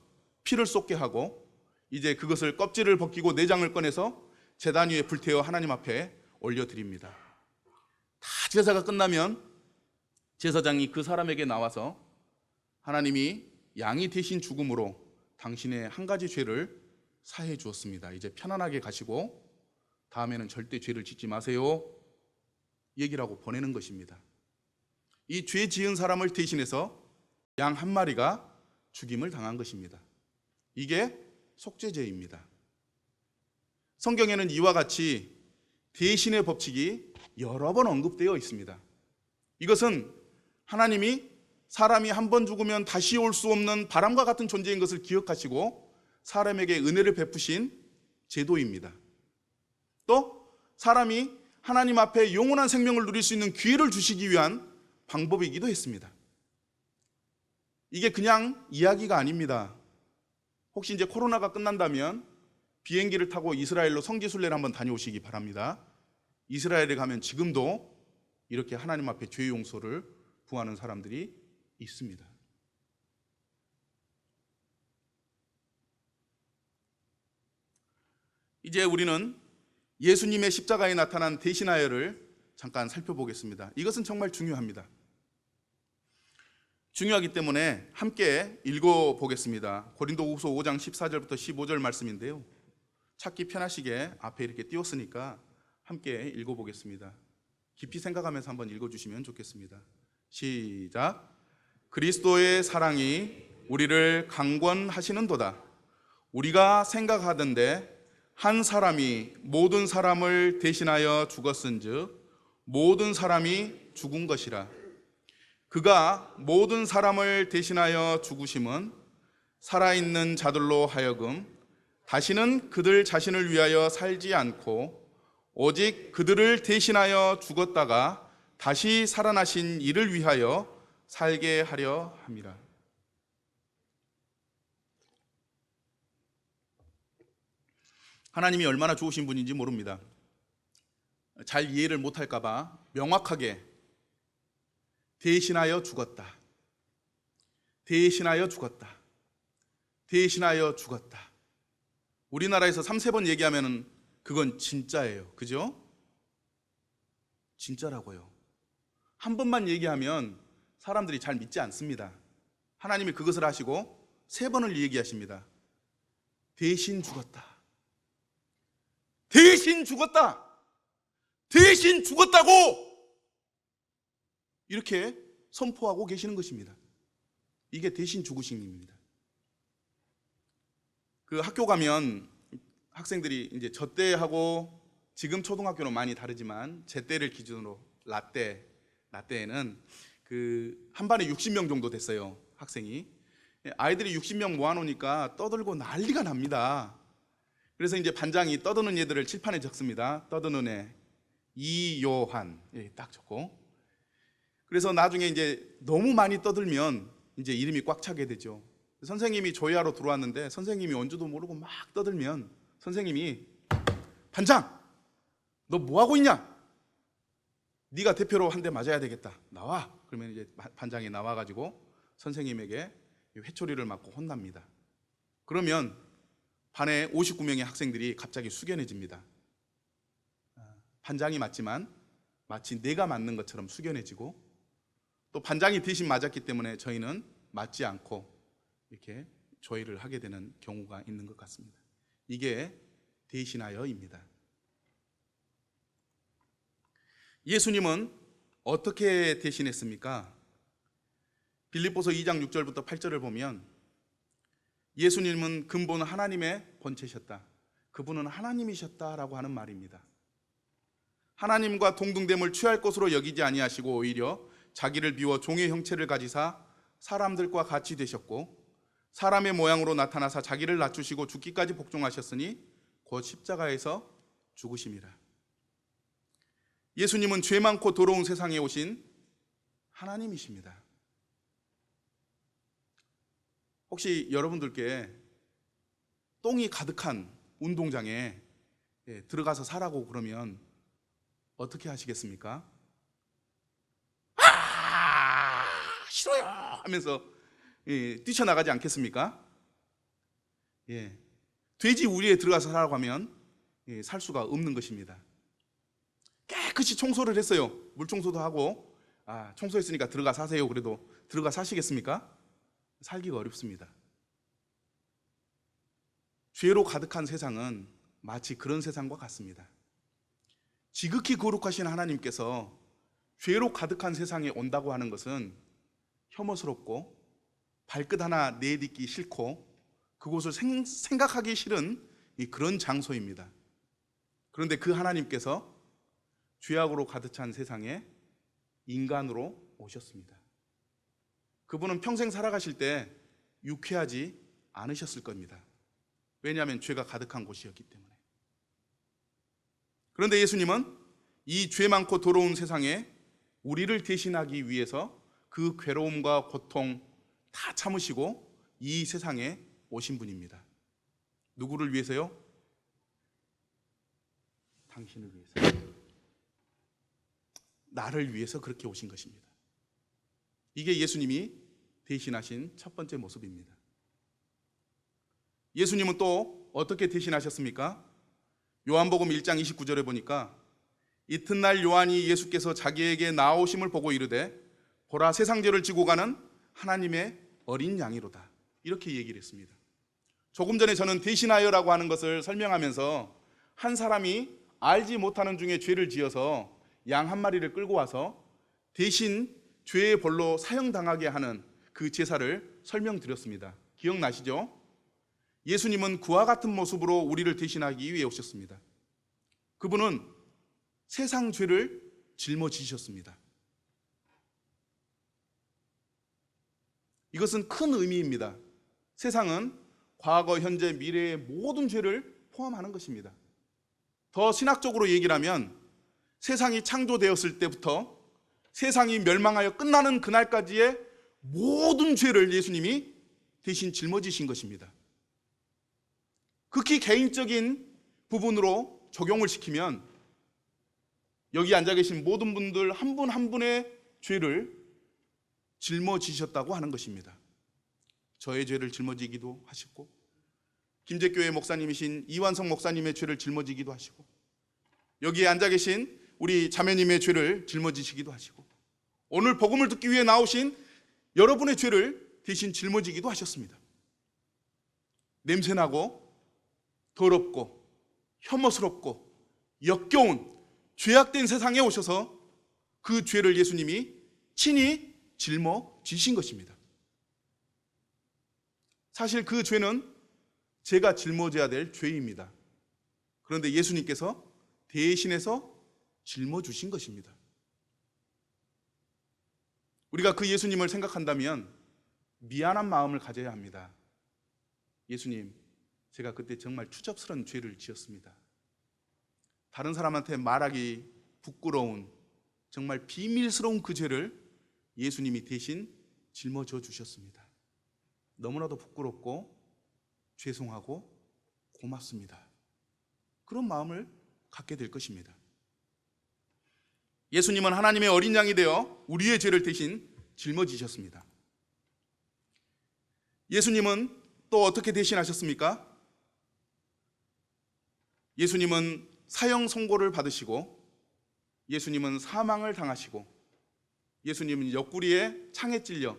피를 쏟게 하고 이제 그것을 껍질을 벗기고 내장을 꺼내서 제단 위에 불태워 하나님 앞에 올려드립니다. 다 제사가 끝나면 제사장이 그 사람에게 나와서 하나님이 양이 대신 죽음으로 당신의 한 가지 죄를 사해 주었습니다. 이제 편안하게 가시고 다음에는 절대 죄를 짓지 마세요 얘기를 하고 보내는 것입니다. 이 죄 지은 사람을 대신해서 양 한 마리가 죽임을 당한 것입니다. 이게 속죄죄입니다. 성경에는 이와 같이 대신의 법칙이 여러 번 언급되어 있습니다. 이것은 하나님이 사람이 한 번 죽으면 다시 올 수 없는 바람과 같은 존재인 것을 기억하시고 사람에게 은혜를 베푸신 제도입니다. 또 사람이 하나님 앞에 영원한 생명을 누릴 수 있는 기회를 주시기 위한 방법이기도 했습니다. 이게 그냥 이야기가 아닙니다. 혹시 이제 코로나가 끝난다면 비행기를 타고 이스라엘로 성지순례를 한번 다녀오시기 바랍니다. 이스라엘에 가면 지금도 이렇게 하나님 앞에 죄 용서를 구하는 사람들이 있습니다. 이제 우리는 예수님의 십자가에 나타난 대신하여를 잠깐 살펴보겠습니다. 이것은 정말 중요합니다. 중요하기 때문에 함께 읽어보겠습니다. 고린도후서 5장 14절부터 15절 말씀인데요, 찾기 편하시게 앞에 이렇게 띄웠으니까 함께 읽어보겠습니다. 깊이 생각하면서 한번 읽어주시면 좋겠습니다. 시작. 그리스도의 사랑이 우리를 강권하시는도다. 우리가 생각하던대 한 사람이 모든 사람을 대신하여 죽었은즉 모든 사람이 죽은 것이라. 그가 모든 사람을 대신하여 죽으심은 살아있는 자들로 하여금 다시는 그들 자신을 위하여 살지 않고 오직 그들을 대신하여 죽었다가 다시 살아나신 이를 위하여 살게 하려 함이라. 하나님이 얼마나 좋으신 분인지 모릅니다. 잘 이해를 못할까 봐 명확하게 대신하여 죽었다. 대신하여 죽었다. 대신하여 죽었다. 우리나라에서 3-4번 얘기하면은 그건 진짜예요. 그죠? 진짜라고요. 한 번만 얘기하면 사람들이 잘 믿지 않습니다. 하나님이 그것을 하시고 3번을 얘기하십니다. 대신 죽었다. 대신 죽었다. 대신 죽었다고! 이렇게 선포하고 계시는 것입니다. 이게 대신 죽으심입니다. 그 학교 가면 학생들이 이제 저 때하고 지금 초등학교는 많이 다르지만 제 때를 기준으로 라떼에는 그 한 반에 60명 정도 됐어요. 학생이. 아이들이 60명 모아놓으니까 떠들고 난리가 납니다. 그래서 이제 반장이 떠드는 애들을 칠판에 적습니다. 떠드는 애 이요한 딱 적고. 그래서 나중에 이제 너무 많이 떠들면 이제 이름이 꽉 차게 되죠. 선생님이 조회하러 들어왔는데 선생님이 언주도 모르고 막 떠들면 선생님이 반장! 너 뭐하고 있냐? 네가 대표로 한 대 맞아야 되겠다. 나와. 그러면 이제 반장이 나와가지고 선생님에게 회초리를 맞고 혼납니다. 그러면 반에 59명의 학생들이 갑자기 숙연해집니다. 반장이 맞지만 마치 내가 맞는 것처럼 숙연해지고 또 반장이 대신 맞았기 때문에 저희는 맞지 않고 이렇게 조회를 하게 되는 경우가 있는 것 같습니다. 이게 대신하여입니다. 예수님은 어떻게 대신했습니까? 빌립보서 2장 6절부터 8절을 보면 예수님은 근본 하나님의 본체셨다. 그분은 하나님이셨다라고 하는 말입니다. 하나님과 동등됨을 취할 것으로 여기지 아니하시고 오히려 자기를 비워 종의 형체를 가지사 사람들과 같이 되셨고 사람의 모양으로 나타나사 자기를 낮추시고 죽기까지 복종하셨으니 곧 십자가에서 죽으심이라. 예수님은 죄 많고 더러운 세상에 오신 하나님이십니다. 혹시 여러분들께 똥이 가득한 운동장에 들어가서 사라고 그러면 어떻게 하시겠습니까? 아, 싫어요 하면서 뛰쳐나가지 않겠습니까? 돼지 우리에 들어가서 사라고 하면 살 수가 없는 것입니다. 깨끗이 청소를 했어요. 물청소도 하고 청소했으니까 들어가 사세요. 그래도 들어가 사시겠습니까? 살기가 어렵습니다. 죄로 가득한 세상은 마치 그런 세상과 같습니다. 지극히 거룩하신 하나님께서 죄로 가득한 세상에 온다고 하는 것은 혐오스럽고 발끝 하나 내딛기 싫고 그곳을 생각하기 싫은 그런 장소입니다. 그런데 그 하나님께서 죄악으로 가득 찬 세상에 인간으로 오셨습니다. 그분은 평생 살아가실 때 유쾌하지 않으셨을 겁니다. 왜냐하면 죄가 가득한 곳이었기 때문에. 그런데 예수님은 이 죄 많고 더러운 세상에 우리를 대신하기 위해서 그 괴로움과 고통 다 참으시고 이 세상에 오신 분입니다. 누구를 위해서요? 당신을 위해서. 나를 위해서 그렇게 오신 것입니다. 이게 예수님이 대신하신 첫 번째 모습입니다. 예수님은 또 어떻게 대신하셨습니까? 요한복음 1장 29절에 보니까 이튿날 요한이 예수께서 자기에게 나오심을 보고 이르되 보라 세상 죄를 지고 가는 하나님의 어린 양이로다. 이렇게 얘기를 했습니다. 조금 전에 저는 대신하여라고 하는 것을 설명하면서 한 사람이 알지 못하는 중에 죄를 지어서 양 한 마리를 끌고 와서 대신 죄의 벌로 사형당하게 하는 그 제사를 설명드렸습니다. 기억나시죠? 예수님은 그와 같은 모습으로 우리를 대신하기 위해 오셨습니다. 그분은 세상 죄를 짊어지셨습니다. 이것은 큰 의미입니다. 세상은 과거, 현재, 미래의 모든 죄를 포함하는 것입니다. 더 신학적으로 얘기를 하면 세상이 창조되었을 때부터 세상이 멸망하여 끝나는 그날까지의 모든 죄를 예수님이 대신 짊어지신 것입니다. 극히 개인적인 부분으로 적용을 시키면 여기 앉아 계신 모든 분들 한 분 한 분의 죄를 짊어지셨다고 하는 것입니다. 저의 죄를 짊어지기도 하시고, 김제교회 목사님이신 이완성 목사님의 죄를 짊어지기도 하시고, 여기에 앉아 계신 우리 자매님의 죄를 짊어지시기도 하시고, 오늘 복음을 듣기 위해 나오신 여러분의 죄를 대신 짊어지기도 하셨습니다. 냄새나고 더럽고 혐오스럽고 역겨운 죄악된 세상에 오셔서 그 죄를 예수님이 친히 짊어지신 것입니다. 사실 그 죄는 제가 짊어져야 될 죄입니다. 그런데 예수님께서 대신해서 짊어주신 것입니다. 우리가 그 예수님을 생각한다면 미안한 마음을 가져야 합니다. 예수님, 제가 그때 정말 추접스러운 죄를 지었습니다. 다른 사람한테 말하기 부끄러운 정말 비밀스러운 그 죄를 예수님이 대신 짊어져 주셨습니다. 너무나도 부끄럽고 죄송하고 고맙습니다. 그런 마음을 갖게 될 것입니다. 예수님은 하나님의 어린 양이 되어 우리의 죄를 대신 짊어지셨습니다. 예수님은 또 어떻게 대신하셨습니까? 예수님은 사형 선고를 받으시고, 예수님은 사망을 당하시고, 예수님은 옆구리에 창에 찔려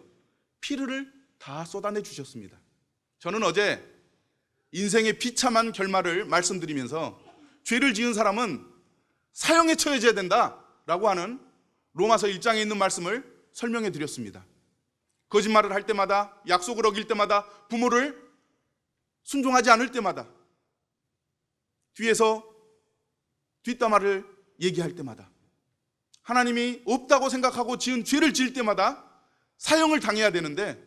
피를 다 쏟아내 주셨습니다. 저는 어제 인생의 비참한 결말을 말씀드리면서 죄를 지은 사람은 사형에 처해져야 된다라고 하는 로마서 1장에 있는 말씀을 설명해 드렸습니다. 거짓말을 할 때마다, 약속을 어길 때마다, 부모를 순종하지 않을 때마다, 뒤에서 뒷담화를 얘기할 때마다, 하나님이 없다고 생각하고 지은 죄를 지을 때마다 사형을 당해야 되는데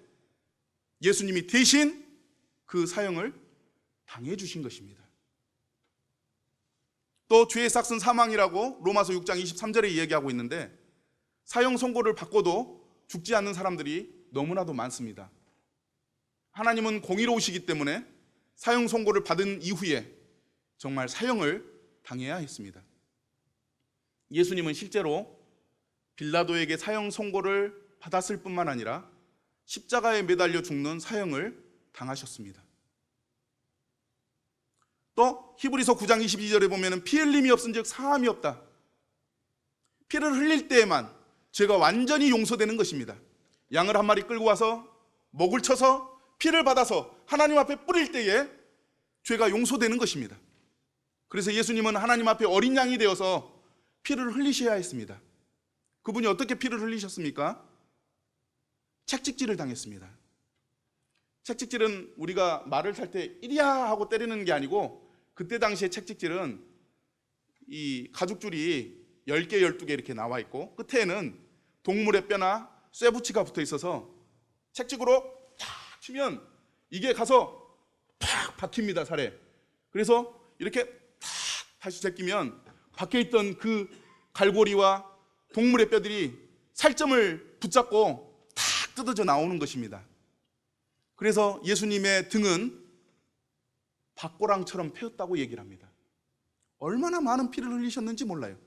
예수님이 대신 그 사형을 당해 주신 것입니다. 또 죄의 삭은 사망이라고 로마서 6장 23절에 이야기하고 있는데, 사형 선고를 받고도 죽지 않는 사람들이 너무나도 많습니다. 하나님은 공의로우시기 때문에 사형 선고를 받은 이후에 정말 사형을 당해야 했습니다. 예수님은 실제로 빌라도에게 사형 선고를 받았을 뿐만 아니라 십자가에 매달려 죽는 사형을 당하셨습니다. 또 히브리서 9장 22절에 보면 피 흘림이 없은즉 사함이 없다. 피를 흘릴 때에만 죄가 완전히 용서되는 것입니다. 양을 한 마리 끌고 와서 목을 쳐서 피를 받아서 하나님 앞에 뿌릴 때에 죄가 용서되는 것입니다. 그래서 예수님은 하나님 앞에 어린 양이 되어서 피를 흘리셔야 했습니다. 그분이 어떻게 피를 흘리셨습니까? 책찍질을 당했습니다. 책찍질은 우리가 말을 탈 때 이리야 하고 때리는 게 아니고, 그때 당시에 책찍질은 이 가죽줄이 10개, 12개 이렇게 나와 있고, 끝에는 동물의 뼈나 쇠붙이가 붙어 있어서 책찍으로 탁 치면 이게 가서 팍 박힙니다, 살에. 그래서 이렇게 탁 다시 제끼면 박혀 있던 그 갈고리와 동물의 뼈들이 살점을 붙잡고 탁 뜯어져 나오는 것입니다. 그래서 예수님의 등은 박고랑처럼 패였다고 얘기를 합니다. 얼마나 많은 피를 흘리셨는지 몰라요.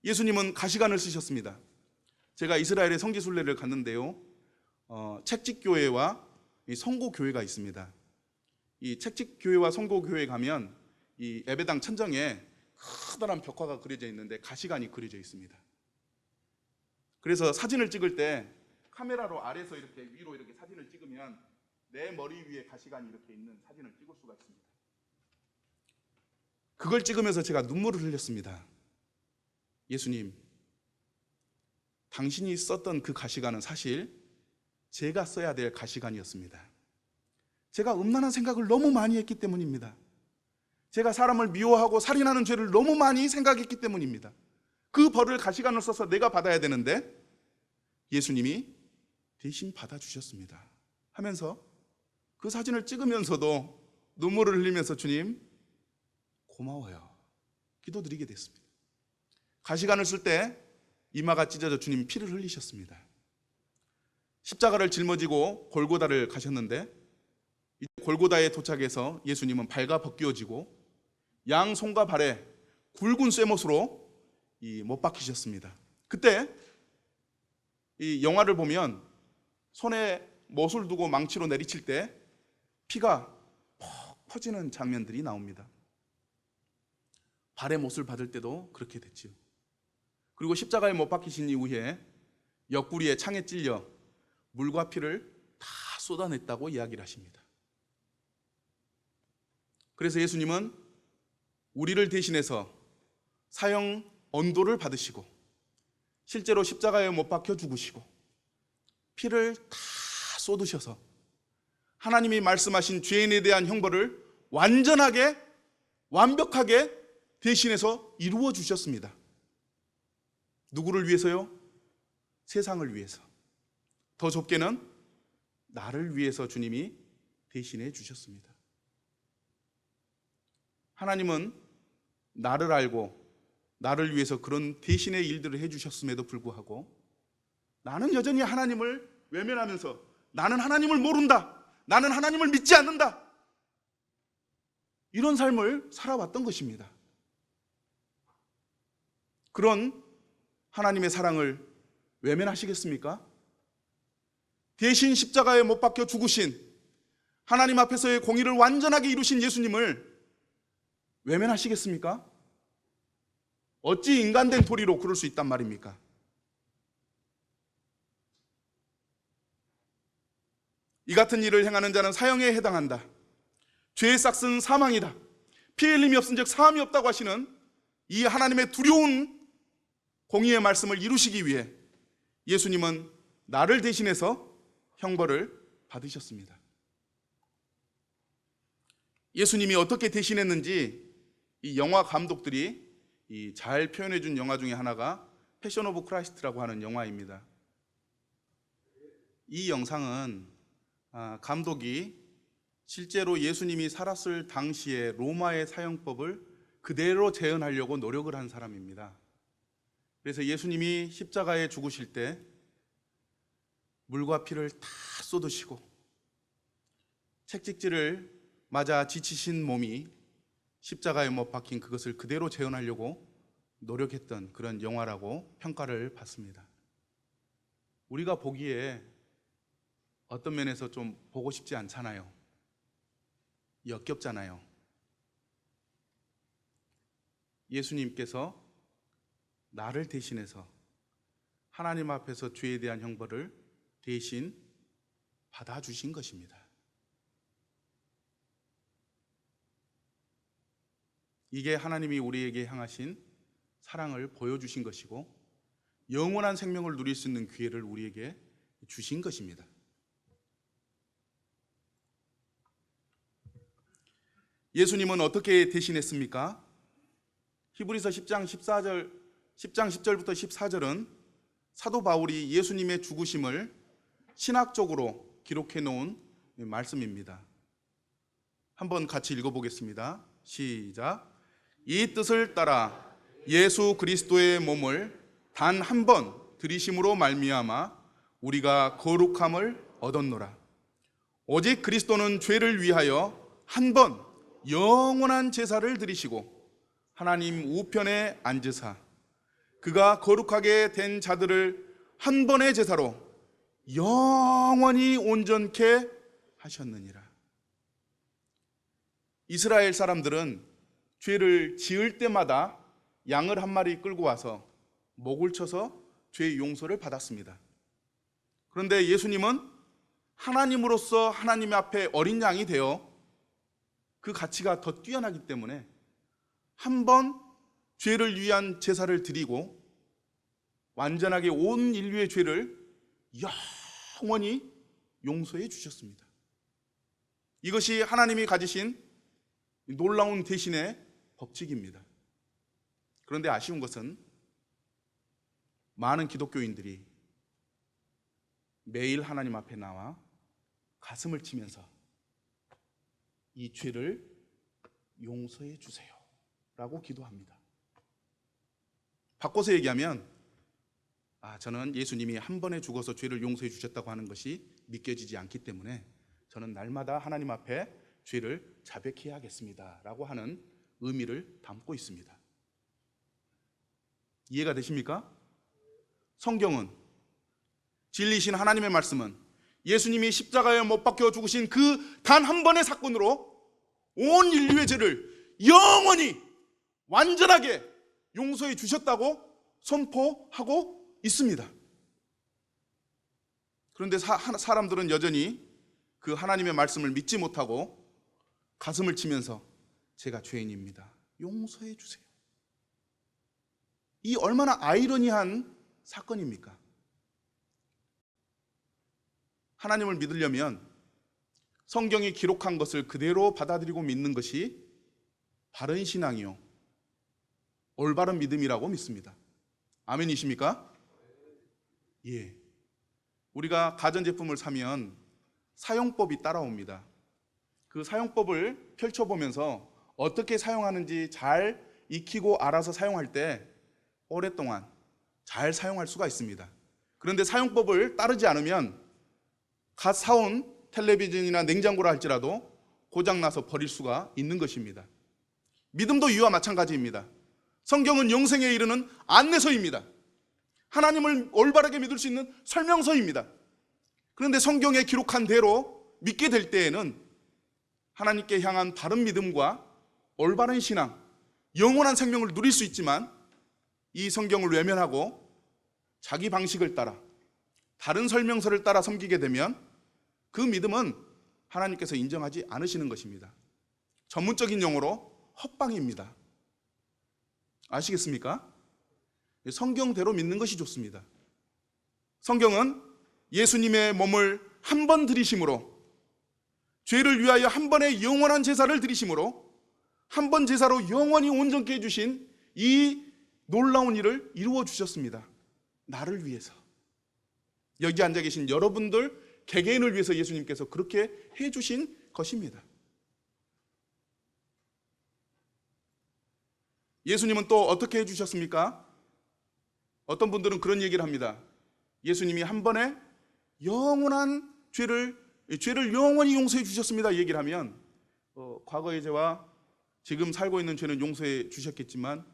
예수님은 가시관을 쓰셨습니다. 제가 이스라엘의 성지순례를 갔는데요, 책직교회와 성고교회가 있습니다. 이 책직교회와 성고교회에 가면 이 예배당 천정에 커다란 벽화가 그려져 있는데 가시관이 그려져 있습니다. 그래서 사진을 찍을 때 카메라로 아래서 이렇게 위로 이렇게 사진을 찍으면 내 머리 위에 가시관이 이렇게 있는 사진을 찍을 수가 있습니다. 그걸 찍으면서 제가 눈물을 흘렸습니다. 예수님, 당신이 썼던 그 가시관은 사실 제가 써야 될 가시관이었습니다. 제가 음란한 생각을 너무 많이 했기 때문입니다. 제가 사람을 미워하고 살인하는 죄를 너무 많이 생각했기 때문입니다. 그 벌을 가시관을 써서 내가 받아야 되는데 예수님이 대신 받아주셨습니다 하면서 그 사진을 찍으면서도 눈물을 흘리면서 주님 고마워요 기도드리게 됐습니다. 가시관을 쓸 때 이마가 찢어져 주님 피를 흘리셨습니다. 십자가를 짊어지고 골고다를 가셨는데 골고다에 도착해서 예수님은 발가 벗겨지고 양 손과 발에 굵은 쇠못으로 못 박히셨습니다. 그때 이 영화를 보면 손에 못을 두고 망치로 내리칠 때 피가 퍽 퍼지는 장면들이 나옵니다. 발에 못을 받을 때도 그렇게 됐지요. 그리고 십자가에 못 박히신 이후에 옆구리에 창에 찔려 물과 피를 다 쏟아냈다고 이야기를 하십니다. 그래서 예수님은 우리를 대신해서 사형 언도를 받으시고 실제로 십자가에 못 박혀 죽으시고 피를 다 쏟으셔서 하나님이 말씀하신 죄인에 대한 형벌을 완전하게 완벽하게 대신해서 이루어 주셨습니다. 누구를 위해서요? 세상을 위해서. 더 좁게는 나를 위해서 주님이 대신해 주셨습니다. 하나님은 나를 알고 나를 위해서 그런 대신의 일들을 해주셨음에도 불구하고 나는 여전히 하나님을 외면하면서 나는 하나님을 모른다, 나는 하나님을 믿지 않는다, 이런 삶을 살아왔던 것입니다. 그런 하나님의 사랑을 외면하시겠습니까? 대신 십자가에 못 박혀 죽으신 하나님 앞에서의 공의를 완전하게 이루신 예수님을 외면하시겠습니까? 어찌 인간된 도리로 그럴 수 있단 말입니까? 이 같은 일을 행하는 자는 사형에 해당한다. 죄의 싹은 사망이다. 피 흘림이 없은즉 사함이 없다고 하시는 이 하나님의 두려운 공의의 말씀을 이루시기 위해 예수님은 나를 대신해서 형벌을 받으셨습니다. 예수님이 어떻게 대신했는지 이 영화 감독들이 잘 표현해 준 영화 중에 하나가 패션 오브 크라이스트라고 하는 영화입니다. 이 영상은 감독이 실제로 예수님이 살았을 당시의 로마의 사형법을 그대로 재현하려고 노력을 한 사람입니다. 그래서 예수님이 십자가에 죽으실 때 물과 피를 다 쏟으시고 채찍질을 맞아 지치신 몸이 십자가에 못 박힌 그것을 그대로 재현하려고 노력했던 그런 영화라고 평가를 받습니다. 우리가 보기에 어떤 면에서 좀 보고 싶지 않잖아요. 역겹잖아요. 예수님께서 나를 대신해서 하나님 앞에서 죄에 대한 형벌을 대신 받아주신 것입니다. 이게 하나님이 우리에게 향하신 사랑을 보여주신 것이고 영원한 생명을 누릴 수 있는 기회를 우리에게 주신 것입니다. 예수님은 어떻게 대신했습니까? 히브리서 10장 10절부터 14절은 사도 바울이 예수님의 죽으심을 신학적으로 기록해 놓은 말씀입니다. 한번 같이 읽어보겠습니다. 시작. 이 뜻을 따라 예수 그리스도의 몸을 단 한 번 들이심으로 말미암아 우리가 거룩함을 얻었노라. 오직 그리스도는 죄를 위하여 한 번 영원한 제사를 드리시고 하나님 우편에 앉으사 그가 거룩하게 된 자들을 한 번의 제사로 영원히 온전케 하셨느니라. 이스라엘 사람들은 죄를 지을 때마다 양을 한 마리 끌고 와서 목을 쳐서 죄의 용서를 받았습니다. 그런데 예수님은 하나님으로서 하나님 앞에 어린 양이 되어 그 가치가 더 뛰어나기 때문에 한 번 죄를 위한 제사를 드리고 완전하게 온 인류의 죄를 영원히 용서해 주셨습니다. 이것이 하나님이 가지신 놀라운 대신의 법칙입니다. 그런데 아쉬운 것은 많은 기독교인들이 매일 하나님 앞에 나와 가슴을 치면서 이 죄를 용서해 주세요 라고 기도합니다. 바꿔서 얘기하면 저는 예수님이 한 번에 죽어서 죄를 용서해 주셨다고 하는 것이 믿겨지지 않기 때문에 저는 날마다 하나님 앞에 죄를 자백해야 하겠습니다 라고 하는 의미를 담고 있습니다. 이해가 되십니까? 성경은 진리신 하나님의 말씀은 예수님이 십자가에 못 박혀 죽으신 그 단 한 번의 사건으로 온 인류의 죄를 영원히 완전하게 용서해 주셨다고 선포하고 있습니다. 그런데 사람들은 여전히 그 하나님의 말씀을 믿지 못하고 가슴을 치면서 제가 죄인입니다, 용서해 주세요. 이 얼마나 아이러니한 사건입니까? 하나님을 믿으려면 성경이 기록한 것을 그대로 받아들이고 믿는 것이 바른 신앙이요, 올바른 믿음이라고 믿습니다. 아멘이십니까? 예. 우리가 가전제품을 사면 사용법이 따라옵니다. 그 사용법을 펼쳐보면서 어떻게 사용하는지 잘 익히고 알아서 사용할 때 오랫동안 잘 사용할 수가 있습니다. 그런데 사용법을 따르지 않으면 갓 사온 텔레비전이나 냉장고라 할지라도 고장나서 버릴 수가 있는 것입니다. 믿음도 이와 마찬가지입니다. 성경은 영생에 이르는 안내서입니다. 하나님을 올바르게 믿을 수 있는 설명서입니다. 그런데 성경에 기록한 대로 믿게 될 때에는 하나님께 향한 바른 믿음과 올바른 신앙, 영원한 생명을 누릴 수 있지만 이 성경을 외면하고 자기 방식을 따라 다른 설명서를 따라 섬기게 되면 그 믿음은 하나님께서 인정하지 않으시는 것입니다. 전문적인 용어로 헛방입니다. 아시겠습니까? 성경대로 믿는 것이 좋습니다. 성경은 예수님의 몸을 한 번 들이심으로, 죄를 위하여 한 번의 영원한 제사를 드리심으로 한 번 제사로 영원히 온전케 해주신 이 놀라운 일을 이루어 주셨습니다. 나를 위해서, 여기 앉아 계신 여러분들 개개인을 위해서 예수님께서 그렇게 해주신 것입니다. 예수님은 또 어떻게 해주셨습니까? 어떤 분들은 그런 얘기를 합니다. 예수님이 한 번에 영원한 죄를 영원히 용서해 주셨습니다 얘기를 하면 과거의 죄와 지금 살고 있는 죄는 용서해 주셨겠지만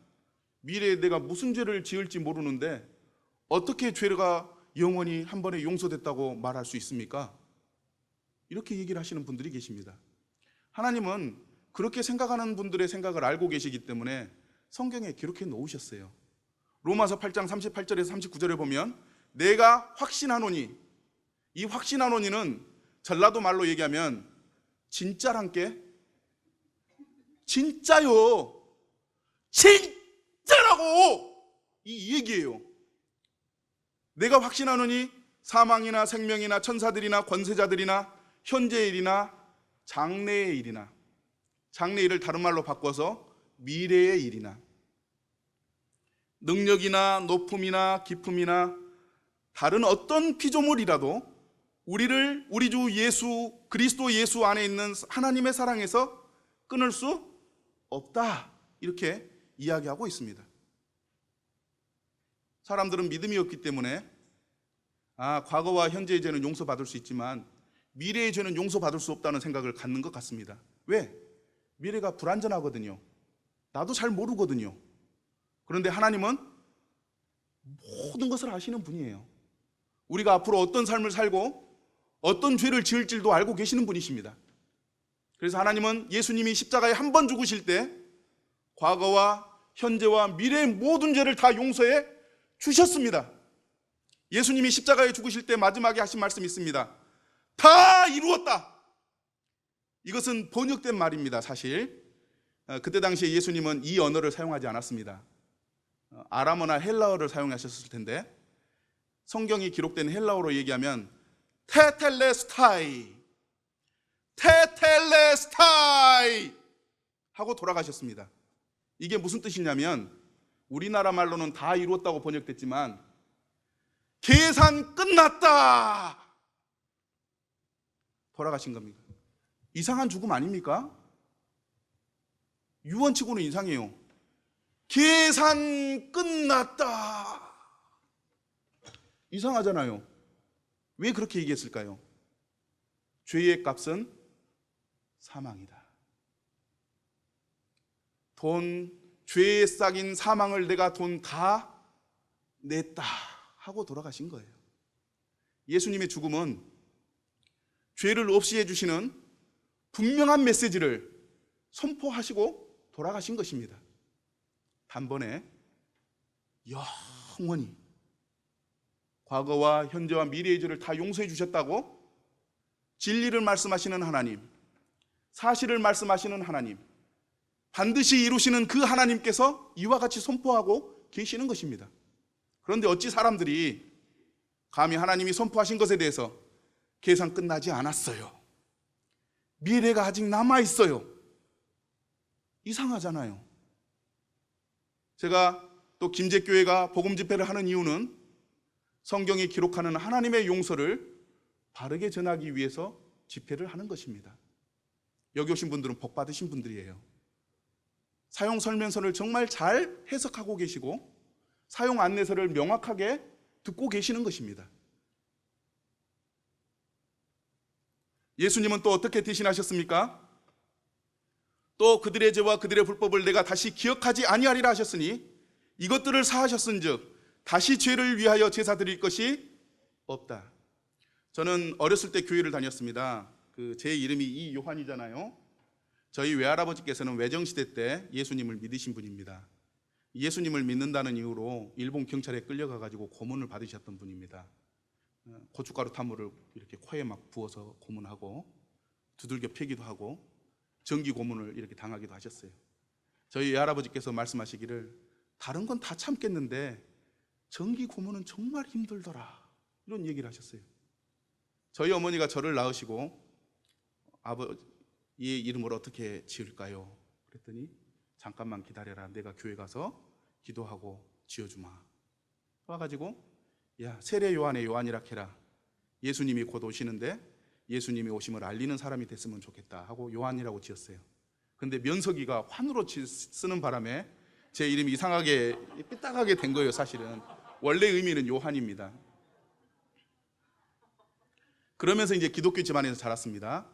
미래에 내가 무슨 죄를 지을지 모르는데 어떻게 죄가 영원히 한 번에 용서됐다고 말할 수 있습니까? 이렇게 얘기를 하시는 분들이 계십니다. 하나님은 그렇게 생각하는 분들의 생각을 알고 계시기 때문에 성경에 기록해 놓으셨어요. 로마서 8장 38절에서 39절에 보면 내가 확신하노니, 이 확신하노니는 전라도 말로 얘기하면 진짜란께, 진짜요, 진짜라고 이 얘기예요. 내가 확신하노니 사망이나 생명이나 천사들이나 권세자들이나 현재의 일이나 장래의 일이나, 장래의 일을 다른 말로 바꿔서 미래의 일이나, 능력이나 높음이나 기품이나 다른 어떤 피조물이라도 우리를 우리 주 예수 그리스도 예수 안에 있는 하나님의 사랑에서 끊을 수 없다, 이렇게 이야기하고 있습니다. 사람들은 믿음이 없기 때문에 과거와 현재의 죄는 용서받을 수 있지만 미래의 죄는 용서받을 수 없다는 생각을 갖는 것 같습니다. 왜? 미래가 불안전하거든요. 나도 잘 모르거든요. 그런데 하나님은 모든 것을 아시는 분이에요. 우리가 앞으로 어떤 삶을 살고 어떤 죄를 지을지도 알고 계시는 분이십니다. 그래서 하나님은 예수님이 십자가에 한 번 죽으실 때 과거와 현재와 미래의 모든 죄를 다 용서해 주셨습니다. 예수님이 십자가에 죽으실 때 마지막에 하신 말씀이 있습니다. 다 이루었다. 이것은 번역된 말입니다. 사실 그때 당시에 예수님은 이 언어를 사용하지 않았습니다. 아람어나 헬라어를 사용하셨을 텐데 성경이 기록된 헬라어로 얘기하면 테텔레스타이 하고 돌아가셨습니다. 이게 무슨 뜻이냐면 우리나라 말로는 다 이루었다고 번역됐지만 계산 끝났다, 돌아가신 겁니다. 이상한 죽음 아닙니까? 유언치고는 이상해요. 계산 끝났다, 이상하잖아요. 왜 그렇게 얘기했을까요? 죄의 값은 사망이다. 죄의 싹인 사망을 내가 돈 다 냈다 하고 돌아가신 거예요. 예수님의 죽음은 죄를 없이 해주시는 분명한 메시지를 선포하시고 돌아가신 것입니다. 단번에 영원히 과거와 현재와 미래의 죄를 다 용서해 주셨다고 진리를 말씀하시는 하나님, 사실을 말씀하시는 하나님, 반드시 이루시는 그 하나님께서 이와 같이 선포하고 계시는 것입니다. 그런데 어찌 사람들이 감히 하나님이 선포하신 것에 대해서 계산 끝나지 않았어요, 미래가 아직 남아있어요, 이상하잖아요. 제가 또 김제교회가 복음 집회를 하는 이유는 성경이 기록하는 하나님의 용서를 바르게 전하기 위해서 집회를 하는 것입니다. 여기 오신 분들은 복 받으신 분들이에요. 사용 설명서를 정말 잘 해석하고 계시고 사용 안내서를 명확하게 듣고 계시는 것입니다. 예수님은 또 어떻게 대신하셨습니까? 또 그들의 죄와 그들의 불법을 내가 다시 기억하지 아니하리라 하셨으니 이것들을 사하셨은즉 다시 죄를 위하여 제사 드릴 것이 없다. 저는 어렸을 때 교회를 다녔습니다. 제 이름이 이요한이잖아요. 저희 외할아버지께서는 외정시대 때 예수님을 믿으신 분입니다. 예수님을 믿는다는 이유로 일본 경찰에 끌려가가지고 고문을 받으셨던 분입니다. 고춧가루 타물을 이렇게 코에 막 부어서 고문하고 두들겨 패기도 하고 전기 고문을 이렇게 당하기도 하셨어요. 저희 외할아버지께서 말씀하시기를 다른 건 다 참겠는데 전기 고문은 정말 힘들더라, 이런 얘기를 하셨어요. 저희 어머니가 저를 낳으시고 아버지의 이름을 어떻게 지을까요? 그랬더니 잠깐만 기다려라, 내가 교회 가서 기도하고 지어주마. 와가지고 야, 세례 요한의 요한이라 해라, 예수님이 곧 오시는데 예수님이 오심을 알리는 사람이 됐으면 좋겠다 하고 요한이라고 지었어요. 근데 면석이가 환으로 쓰는 바람에 제 이름이 이상하게 삐딱하게 된 거예요. 사실은 원래 의미는 요한입니다. 그러면서 이제 기독교 집안에서 자랐습니다.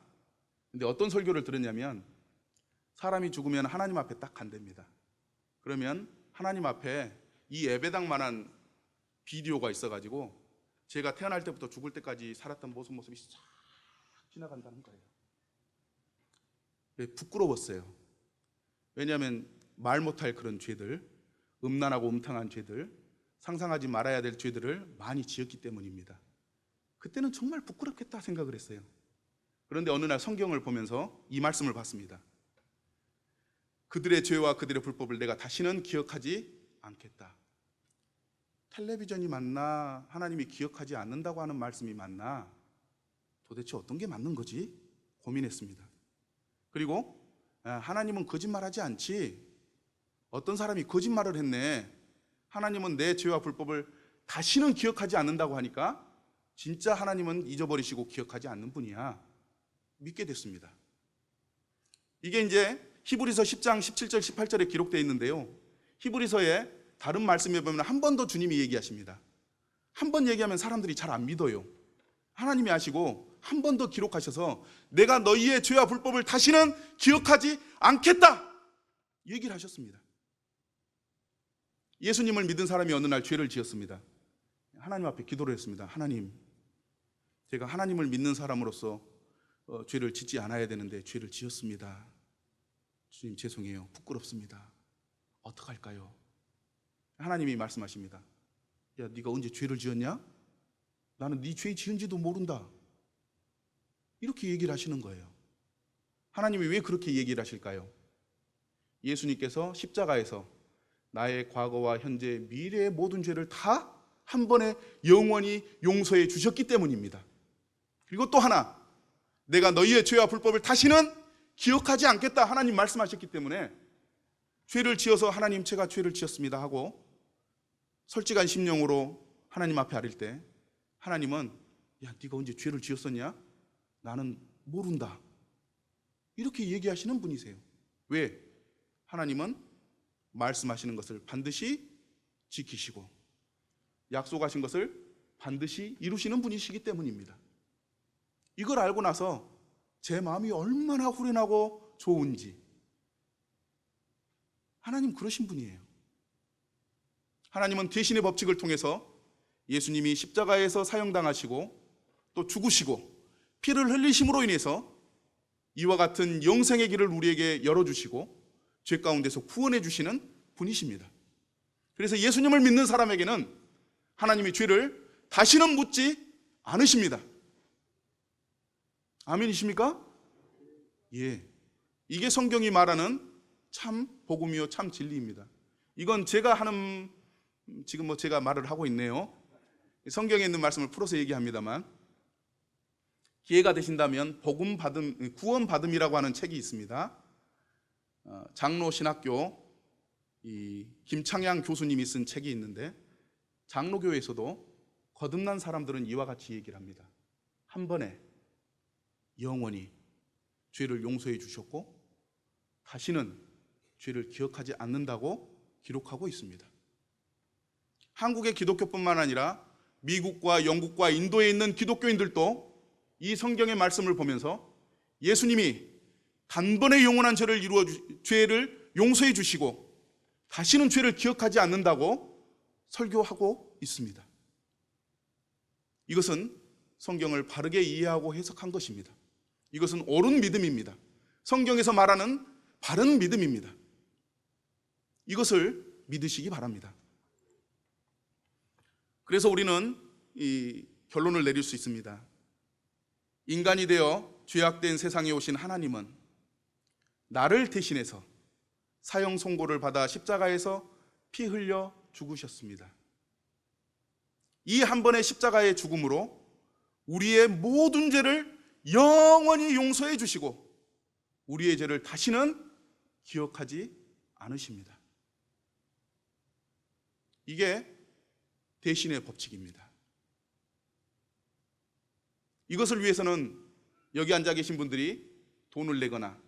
근데 어떤 설교를 들었냐면 사람이 죽으면 하나님 앞에 딱 간답니다. 그러면 하나님 앞에 이 예배당만한 비디오가 있어가지고 제가 태어날 때부터 죽을 때까지 살았던 모습이 싹 지나간다는 거예요. 부끄러웠어요. 왜냐하면 말 못할 그런 죄들, 음란하고 음탕한 죄들, 상상하지 말아야 될 죄들을 많이 지었기 때문입니다. 그때는 정말 부끄럽겠다 생각을 했어요. 그런데 어느 날 성경을 보면서 이 말씀을 봤습니다. 그들의 죄와 그들의 불법을 내가 다시는 기억하지 않겠다. 텔레비전이 맞나, 하나님이 기억하지 않는다고 하는 말씀이 맞나, 도대체 어떤 게 맞는 거지? 고민했습니다. 그리고 하나님은 거짓말하지 않지, 어떤 사람이 거짓말을 했네, 하나님은 내 죄와 불법을 다시는 기억하지 않는다고 하니까 진짜 하나님은 잊어버리시고 기억하지 않는 분이야, 믿게 됐습니다. 이게 이제 히브리서 10장 17절 18절에 기록되어 있는데요, 히브리서에 다른 말씀에 보면 한 번 더 주님이 얘기하십니다. 한 번 얘기하면 사람들이 잘 안 믿어요. 하나님이 아시고 한 번 더 기록하셔서 내가 너희의 죄와 불법을 다시는 기억하지 않겠다 얘기를 하셨습니다. 예수님을 믿은 사람이 어느 날 죄를 지었습니다. 하나님 앞에 기도를 했습니다. 하나님, 제가 하나님을 믿는 사람으로서 죄를 짓지 않아야 되는데 죄를 지었습니다. 주님 죄송해요, 부끄럽습니다. 어떡할까요? 하나님이 말씀하십니다. 야, 네가 언제 죄를 지었냐? 나는 네 죄 지은지도 모른다. 이렇게 얘기를 하시는 거예요. 하나님이 왜 그렇게 얘기를 하실까요? 예수님께서 십자가에서 나의 과거와 현재, 미래의 모든 죄를 다 한 번에 영원히 용서해 주셨기 때문입니다. 그리고 또 하나, 내가 너희의 죄와 불법을 다시는 기억하지 않겠다 하나님 말씀하셨기 때문에 죄를 지어서 하나님 제가 죄를 지었습니다 하고 솔직한 심령으로 하나님 앞에 아릴 때 하나님은 야, 네가 언제 죄를 지었었냐? 나는 모른다. 이렇게 얘기하시는 분이세요. 왜? 하나님은 말씀하시는 것을 반드시 지키시고 약속하신 것을 반드시 이루시는 분이시기 때문입니다. 이걸 알고 나서 제 마음이 얼마나 후련하고 좋은지. 하나님 그러신 분이에요. 하나님은 대신의 법칙을 통해서 예수님이 십자가에서 사형당하시고 또 죽으시고 피를 흘리심으로 인해서 이와 같은 영생의 길을 우리에게 열어주시고 죄 가운데서 구원해 주시는 분이십니다. 그래서 예수님을 믿는 사람에게는 하나님이 죄를 다시는 묻지 않으십니다. 아멘이십니까? 예. 이게 성경이 말하는 참 복음이요 참 진리입니다. 이건 제가 하는, 지금 제가 말을 하고 있네요. 성경에 있는 말씀을 풀어서 얘기합니다만, 기회가 되신다면 복음 받음, 구원 받음이라고 하는 책이 있습니다. 장로 신학교 김창양 교수님이 쓴 책이 있는데, 장로교에서도 거듭난 사람들은 이와 같이 얘기를 합니다. 한 번에 영원히 죄를 용서해 주셨고 다시는 죄를 기억하지 않는다고 기록하고 있습니다. 한국의 기독교뿐만 아니라 미국과 영국과 인도에 있는 기독교인들도 이 성경의 말씀을 보면서 예수님이 단번에 영원한 죄를 용서해 주시고 다시는 죄를 기억하지 않는다고 설교하고 있습니다. 이것은 성경을 바르게 이해하고 해석한 것입니다. 이것은 옳은 믿음입니다. 성경에서 말하는 바른 믿음입니다. 이것을 믿으시기 바랍니다. 그래서 우리는 이 결론을 내릴 수 있습니다. 인간이 되어 죄악된 세상에 오신 하나님은 나를 대신해서 사형 선고를 받아 십자가에서 피 흘려 죽으셨습니다. 이 한 번의 십자가의 죽음으로 우리의 모든 죄를 영원히 용서해 주시고 우리의 죄를 다시는 기억하지 않으십니다. 이게 대신의 법칙입니다. 이것을 위해서는 여기 앉아 계신 분들이 돈을 내거나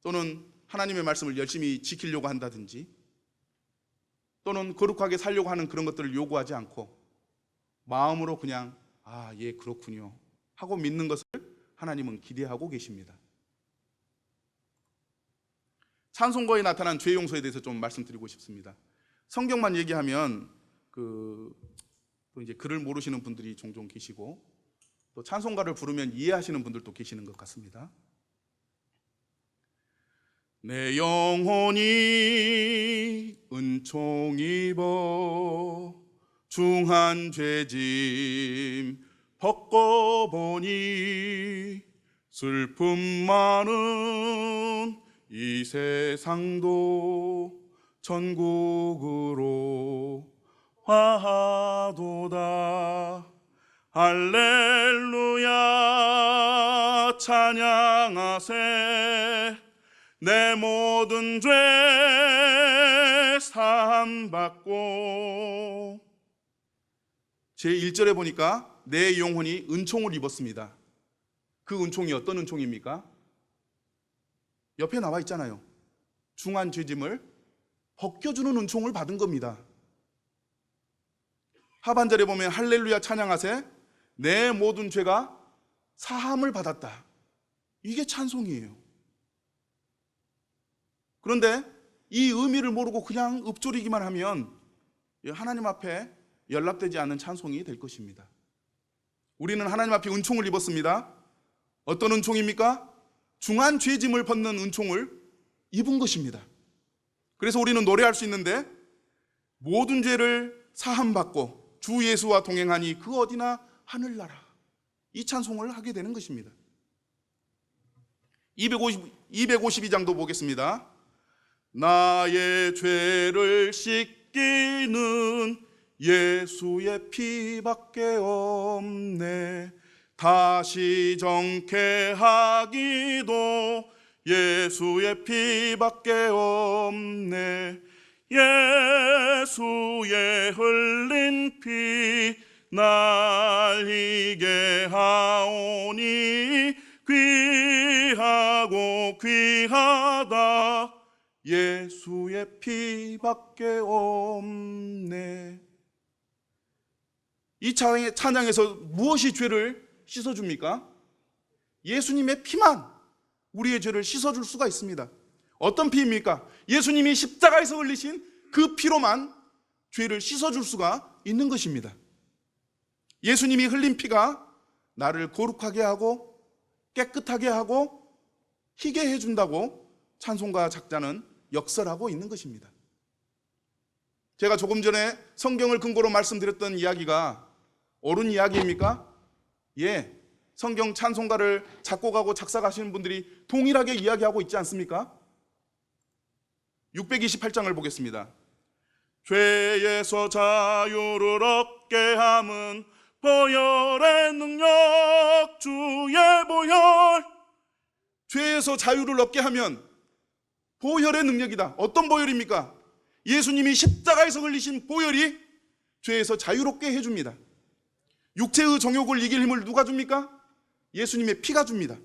또는 하나님의 말씀을 열심히 지키려고 한다든지 또는 거룩하게 살려고 하는 그런 것들을 요구하지 않고 마음으로 그냥 예, 그렇군요 하고 믿는 것을 하나님은 기대하고 계십니다. 찬송가에 나타난 죄 용서에 대해서 좀 말씀드리고 싶습니다. 성경만 얘기하면 또 이제 글을 모르시는 분들이 종종 계시고 또 찬송가를 부르면 이해하시는 분들도 계시는 것 같습니다. 내 영혼이 은총 입어 중한 죄짐 벗고보니 슬픔 많은 이 세상도 천국으로 화하도다. 할렐루야 찬양하세. 내 모든 죄 사함받고. 제1절에 보니까 내 영혼이 은총을 입었습니다. 그 은총이 어떤 은총입니까? 옆에 나와 있잖아요. 중한 죄짐을 벗겨주는 은총을 받은 겁니다. 하반절에 보면 할렐루야 찬양하세. 내 모든 죄가 사함을 받았다. 이게 찬송이에요. 그런데 이 의미를 모르고 그냥 읊조리기만 하면 하나님 앞에 연락되지 않는 찬송이 될 것입니다. 우리는 하나님 앞에 은총을 입었습니다. 어떤 은총입니까? 중한 죄짐을 벗는 은총을 입은 것입니다. 그래서 우리는 노래할 수 있는데 모든 죄를 사함받고 주 예수와 동행하니 그 어디나 하늘나라, 이 찬송을 하게 되는 것입니다. 252장도 보겠습니다. 나의 죄를 씻기는 예수의 피밖에 없네. 다시 정케하기도 예수의 피밖에 없네. 예수의 흘린 피 날 이게 하오니 귀하고 귀하다. 예수의 피밖에 없네. 이 찬양에서 무엇이 죄를 씻어줍니까? 예수님의 피만 우리의 죄를 씻어줄 수가 있습니다. 어떤 피입니까? 예수님이 십자가에서 흘리신 그 피로만 죄를 씻어줄 수가 있는 것입니다. 예수님이 흘린 피가 나를 거룩하게 하고 깨끗하게 하고 희게 해준다고 찬송가 작자는 역설하고 있는 것입니다. 제가 조금 전에 성경을 근거로 말씀드렸던 이야기가 옳은 이야기입니까? 예, 성경 찬송가를 작곡하고 작사하시는 분들이 동일하게 이야기하고 있지 않습니까? 628장을 보겠습니다. 죄에서 자유를 얻게 함은 보혈의 능력, 주의 보혈. 죄에서 자유를 얻게 하면 보혈의 능력이다. 어떤 보혈입니까? 예수님이 십자가에서 흘리신 보혈이 죄에서 자유롭게 해줍니다. 육체의 정욕을 이길 힘을 누가 줍니까? 예수님의 피가 줍니다.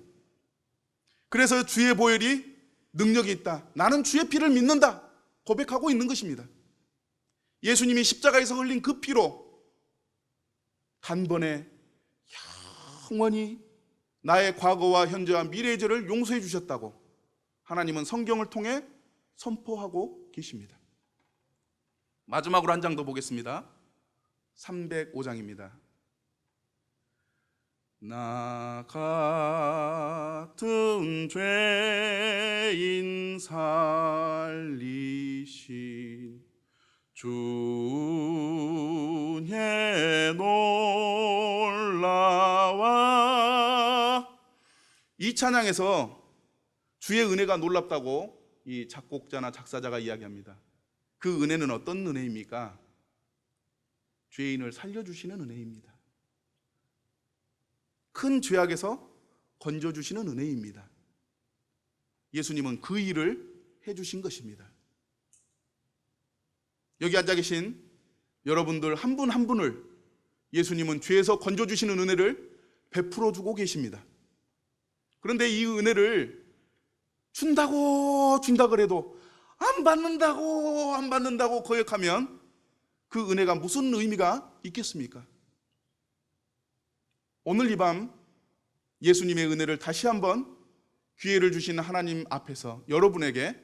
그래서 주의 보혈이 능력이 있다. 나는 주의 피를 믿는다. 고백하고 있는 것입니다. 예수님이 십자가에서 흘린 그 피로 단번에 영원히 나의 과거와 현재와 미래의 죄를 용서해 주셨다고 하나님은 성경을 통해 선포하고 계십니다. 마지막으로 한 장 더 보겠습니다. 305장입니다. 나 같은 죄인 살리신 주의 놀라와. 이 찬양에서 주의 은혜가 놀랍다고 이 작곡자나 작사자가 이야기합니다. 그 은혜는 어떤 은혜입니까? 죄인을 살려주시는 은혜입니다. 큰 죄악에서 건져주시는 은혜입니다. 예수님은 그 일을 해주신 것입니다. 여기 앉아 계신 여러분들 한 분 한 분을 예수님은 죄에서 건져주시는 은혜를 베풀어 주고 계십니다. 그런데 이 은혜를 준다 그래도 안 받는다고 거역하면 그 은혜가 무슨 의미가 있겠습니까? 오늘 이 밤 예수님의 은혜를 다시 한번 기회를 주신 하나님 앞에서 여러분에게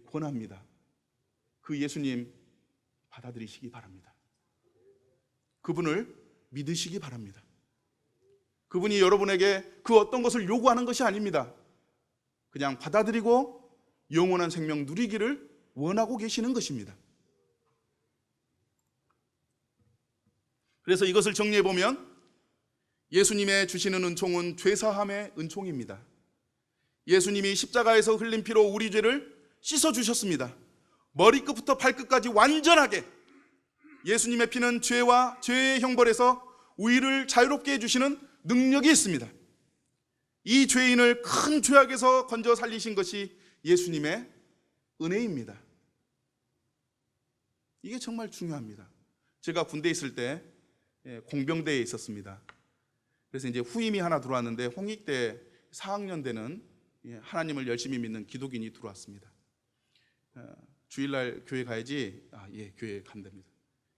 권합니다. 그 예수님 받아들이시기 바랍니다. 그분을 믿으시기 바랍니다. 그분이 여러분에게 그 어떤 것을 요구하는 것이 아닙니다. 그냥 받아들이고 영원한 생명 누리기를 원하고 계시는 것입니다. 그래서 이것을 정리해 보면 예수님의 주시는 은총은 죄사함의 은총입니다. 예수님이 십자가에서 흘린 피로 우리 죄를 씻어주셨습니다. 머리끝부터 발끝까지 완전하게 예수님의 피는 죄와 죄의 형벌에서 우리를 자유롭게 해주시는 능력이 있습니다. 이 죄인을 큰 죄악에서 건져 살리신 것이 예수님의 은혜입니다. 이게 정말 중요합니다. 제가 군대에 있을 때 공병대에 있었습니다. 그래서 이제 후임이 하나 들어왔는데 홍익대 4학년 되는 하나님을 열심히 믿는 기독인이 들어왔습니다. 주일날 교회 가야지. 예, 교회 간답니다.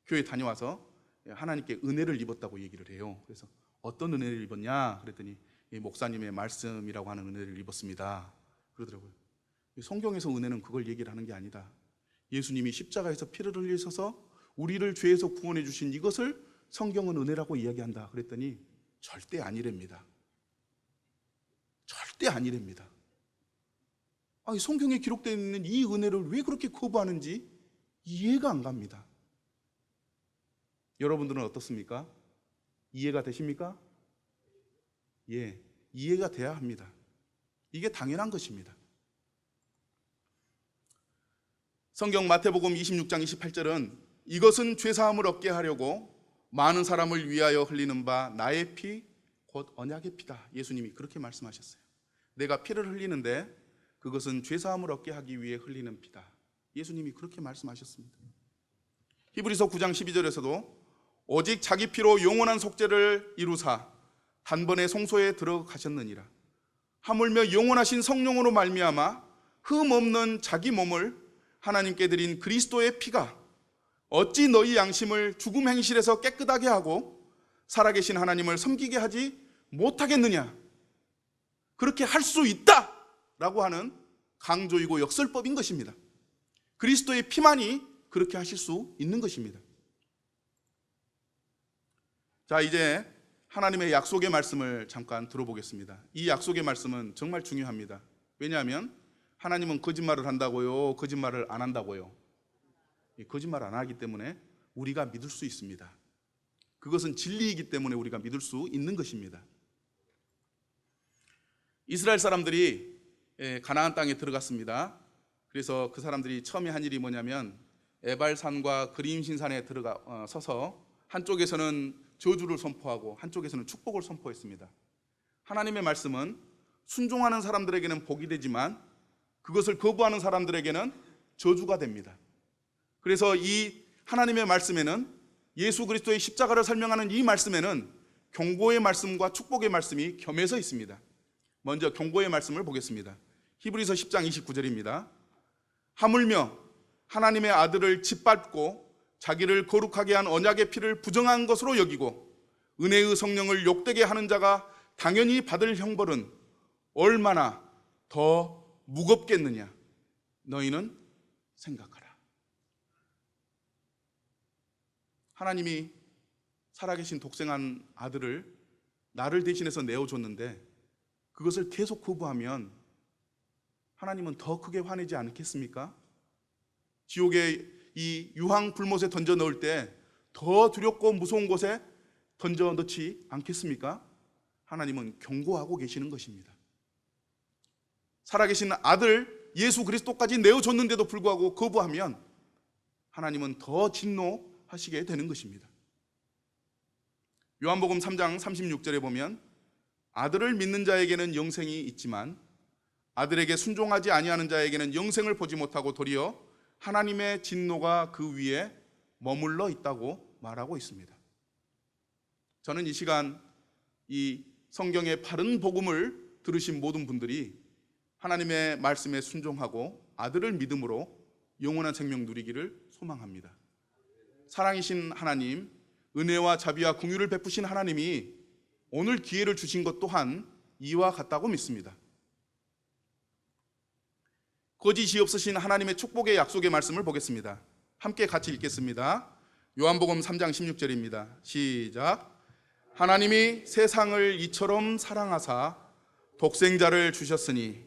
교회 다녀와서 하나님께 은혜를 입었다고 얘기를 해요. 그래서 어떤 은혜를 입었냐 그랬더니 목사님의 말씀이라고 하는 은혜를 입었습니다 그러더라고요. 성경에서 은혜는 그걸 얘기를 하는 게 아니다. 예수님이 십자가에서 피를 흘리셔서 우리를 죄에서 구원해 주신 이것을 성경은 은혜라고 이야기한다 그랬더니 절대 아니랍니다. 절대 아니랍니다. 성경에 기록되어 있는 이 은혜를 왜 그렇게 거부하는지 이해가 안 갑니다. 여러분들은 어떻습니까? 이해가 되십니까? 예, 이해가 돼야 합니다. 이게 당연한 것입니다. 성경 마태복음 26장 28절은 이것은 죄사함을 얻게 하려고 많은 사람을 위하여 흘리는 바 나의 피 곧 언약의 피다. 예수님이 그렇게 말씀하셨어요. 내가 피를 흘리는데 그것은 죄사함을 얻게 하기 위해 흘리는 피다. 예수님이 그렇게 말씀하셨습니다. 히브리서 9장 12절에서도 오직 자기 피로 영원한 속죄를 이루사 단번에 성소에 들어가셨느니라. 하물며 영원하신 성령으로 말미암아 흠 없는 자기 몸을 하나님께 드린 그리스도의 피가 어찌 너희 양심을 죽음 행실에서 깨끗하게 하고 살아계신 하나님을 섬기게 하지 못하겠느냐. 그렇게 할 수 있다 라고 하는 강조이고 역설법인 것입니다. 그리스도의 피만이 그렇게 하실 수 있는 것입니다. 자, 이제 하나님의 약속의 말씀을 잠깐 들어보겠습니다. 이 약속의 말씀은 정말 중요합니다. 왜냐하면 하나님은 거짓말을 한다고요? 거짓말을 안 한다고요? 거짓말 안 하기 때문에 우리가 믿을 수 있습니다. 그것은 진리이기 때문에 우리가 믿을 수 있는 것입니다. 이스라엘 사람들이 가나안 땅에 들어갔습니다. 그래서 그 사람들이 처음에 한 일이 뭐냐면 에발산과 그림신산에 서서 한쪽에서는 저주를 선포하고 한쪽에서는 축복을 선포했습니다. 하나님의 말씀은 순종하는 사람들에게는 복이 되지만 그것을 거부하는 사람들에게는 저주가 됩니다. 그래서 이 하나님의 말씀에는, 예수 그리스도의 십자가를 설명하는 이 말씀에는 경고의 말씀과 축복의 말씀이 겸해서 있습니다. 먼저 경고의 말씀을 보겠습니다. 히브리서 10장 29절입니다. 하물며 하나님의 아들을 짓밟고 자기를 거룩하게 한 언약의 피를 부정한 것으로 여기고 은혜의 성령을 욕되게 하는 자가 당연히 받을 형벌은 얼마나 더 무겁겠느냐 너희는 생각하라. 하나님이 살아계신 독생한 아들을 나를 대신해서 내어줬는데 그것을 계속 거부하면 하나님은 더 크게 화내지 않겠습니까? 지옥의 이 유황 불못에 던져 넣을 때 더 두렵고 무서운 곳에 던져 넣지 않겠습니까? 하나님은 경고하고 계시는 것입니다. 살아계신 아들 예수 그리스도까지 내어줬는데도 불구하고 거부하면 하나님은 더 진노하시게 되는 것입니다. 요한복음 3장 36절에 보면 아들을 믿는 자에게는 영생이 있지만 아들에게 순종하지 아니하는 자에게는 영생을 보지 못하고 도리어 하나님의 진노가 그 위에 머물러 있다고 말하고 있습니다. 저는 이 시간 이 성경의 바른 복음을 들으신 모든 분들이 하나님의 말씀에 순종하고 아들을 믿음으로 영원한 생명 누리기를 소망합니다. 사랑이신 하나님, 은혜와 자비와 긍휼을 베푸신 하나님이 오늘 기회를 주신 것 또한 이와 같다고 믿습니다. 거짓이 없으신 하나님의 축복의 약속의 말씀을 보겠습니다. 함께 같이 읽겠습니다. 요한복음 3장 16절입니다. 시작. 하나님이 세상을 이처럼 사랑하사 독생자를 주셨으니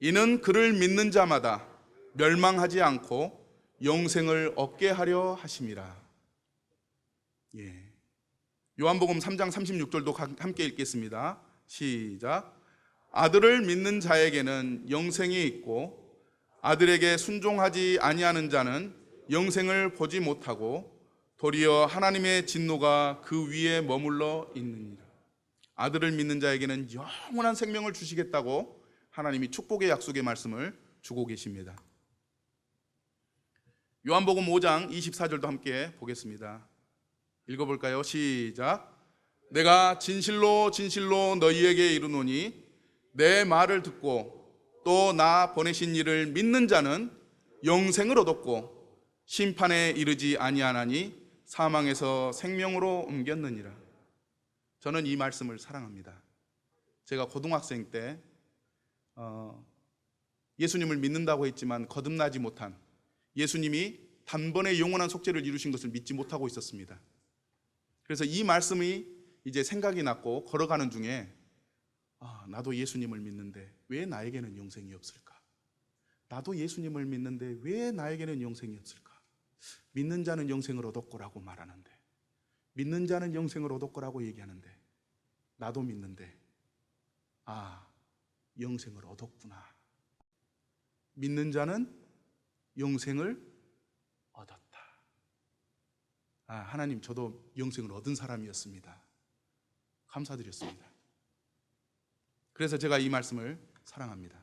이는 그를 믿는 자마다 멸망하지 않고 영생을 얻게 하려 하심이라. 요한복음 3장 36절도 함께 읽겠습니다. 시작. 아들을 믿는 자에게는 영생이 있고 아들에게 순종하지 아니하는 자는 영생을 보지 못하고 도리어 하나님의 진노가 그 위에 머물러 있느니라. 아들을 믿는 자에게는 영원한 생명을 주시겠다고 하나님이 축복의 약속의 말씀을 주고 계십니다. 요한복음 5장 24절도 함께 보겠습니다. 읽어볼까요? 시작. 내가 진실로 진실로 너희에게 이르노니 내 말을 듣고 또 나 보내신 이를 믿는 자는 영생을 얻었고 심판에 이르지 아니하나니 사망에서 생명으로 옮겼느니라. 저는 이 말씀을 사랑합니다. 제가 고등학생 때 예수님을 믿는다고 했지만 거듭나지 못한, 예수님이 단번에 영원한 속죄를 이루신 것을 믿지 못하고 있었습니다. 그래서 이 말씀이 이제 생각이 났고 걸어가는 중에 나도 예수님을 믿는데 왜 나에게는 영생이 없을까? 나도 예수님을 믿는데 왜 나에게는 영생이 없을까? 믿는 자는 영생을 얻었고라고 말하는데, 믿는 자는 영생을 얻었고라고 얘기하는데 나도 믿는데 영생을 얻었구나. 믿는 자는 영생을 얻었다. 하나님, 저도 영생을 얻은 사람이었습니다. 감사드렸습니다. 그래서 제가 이 말씀을 사랑합니다.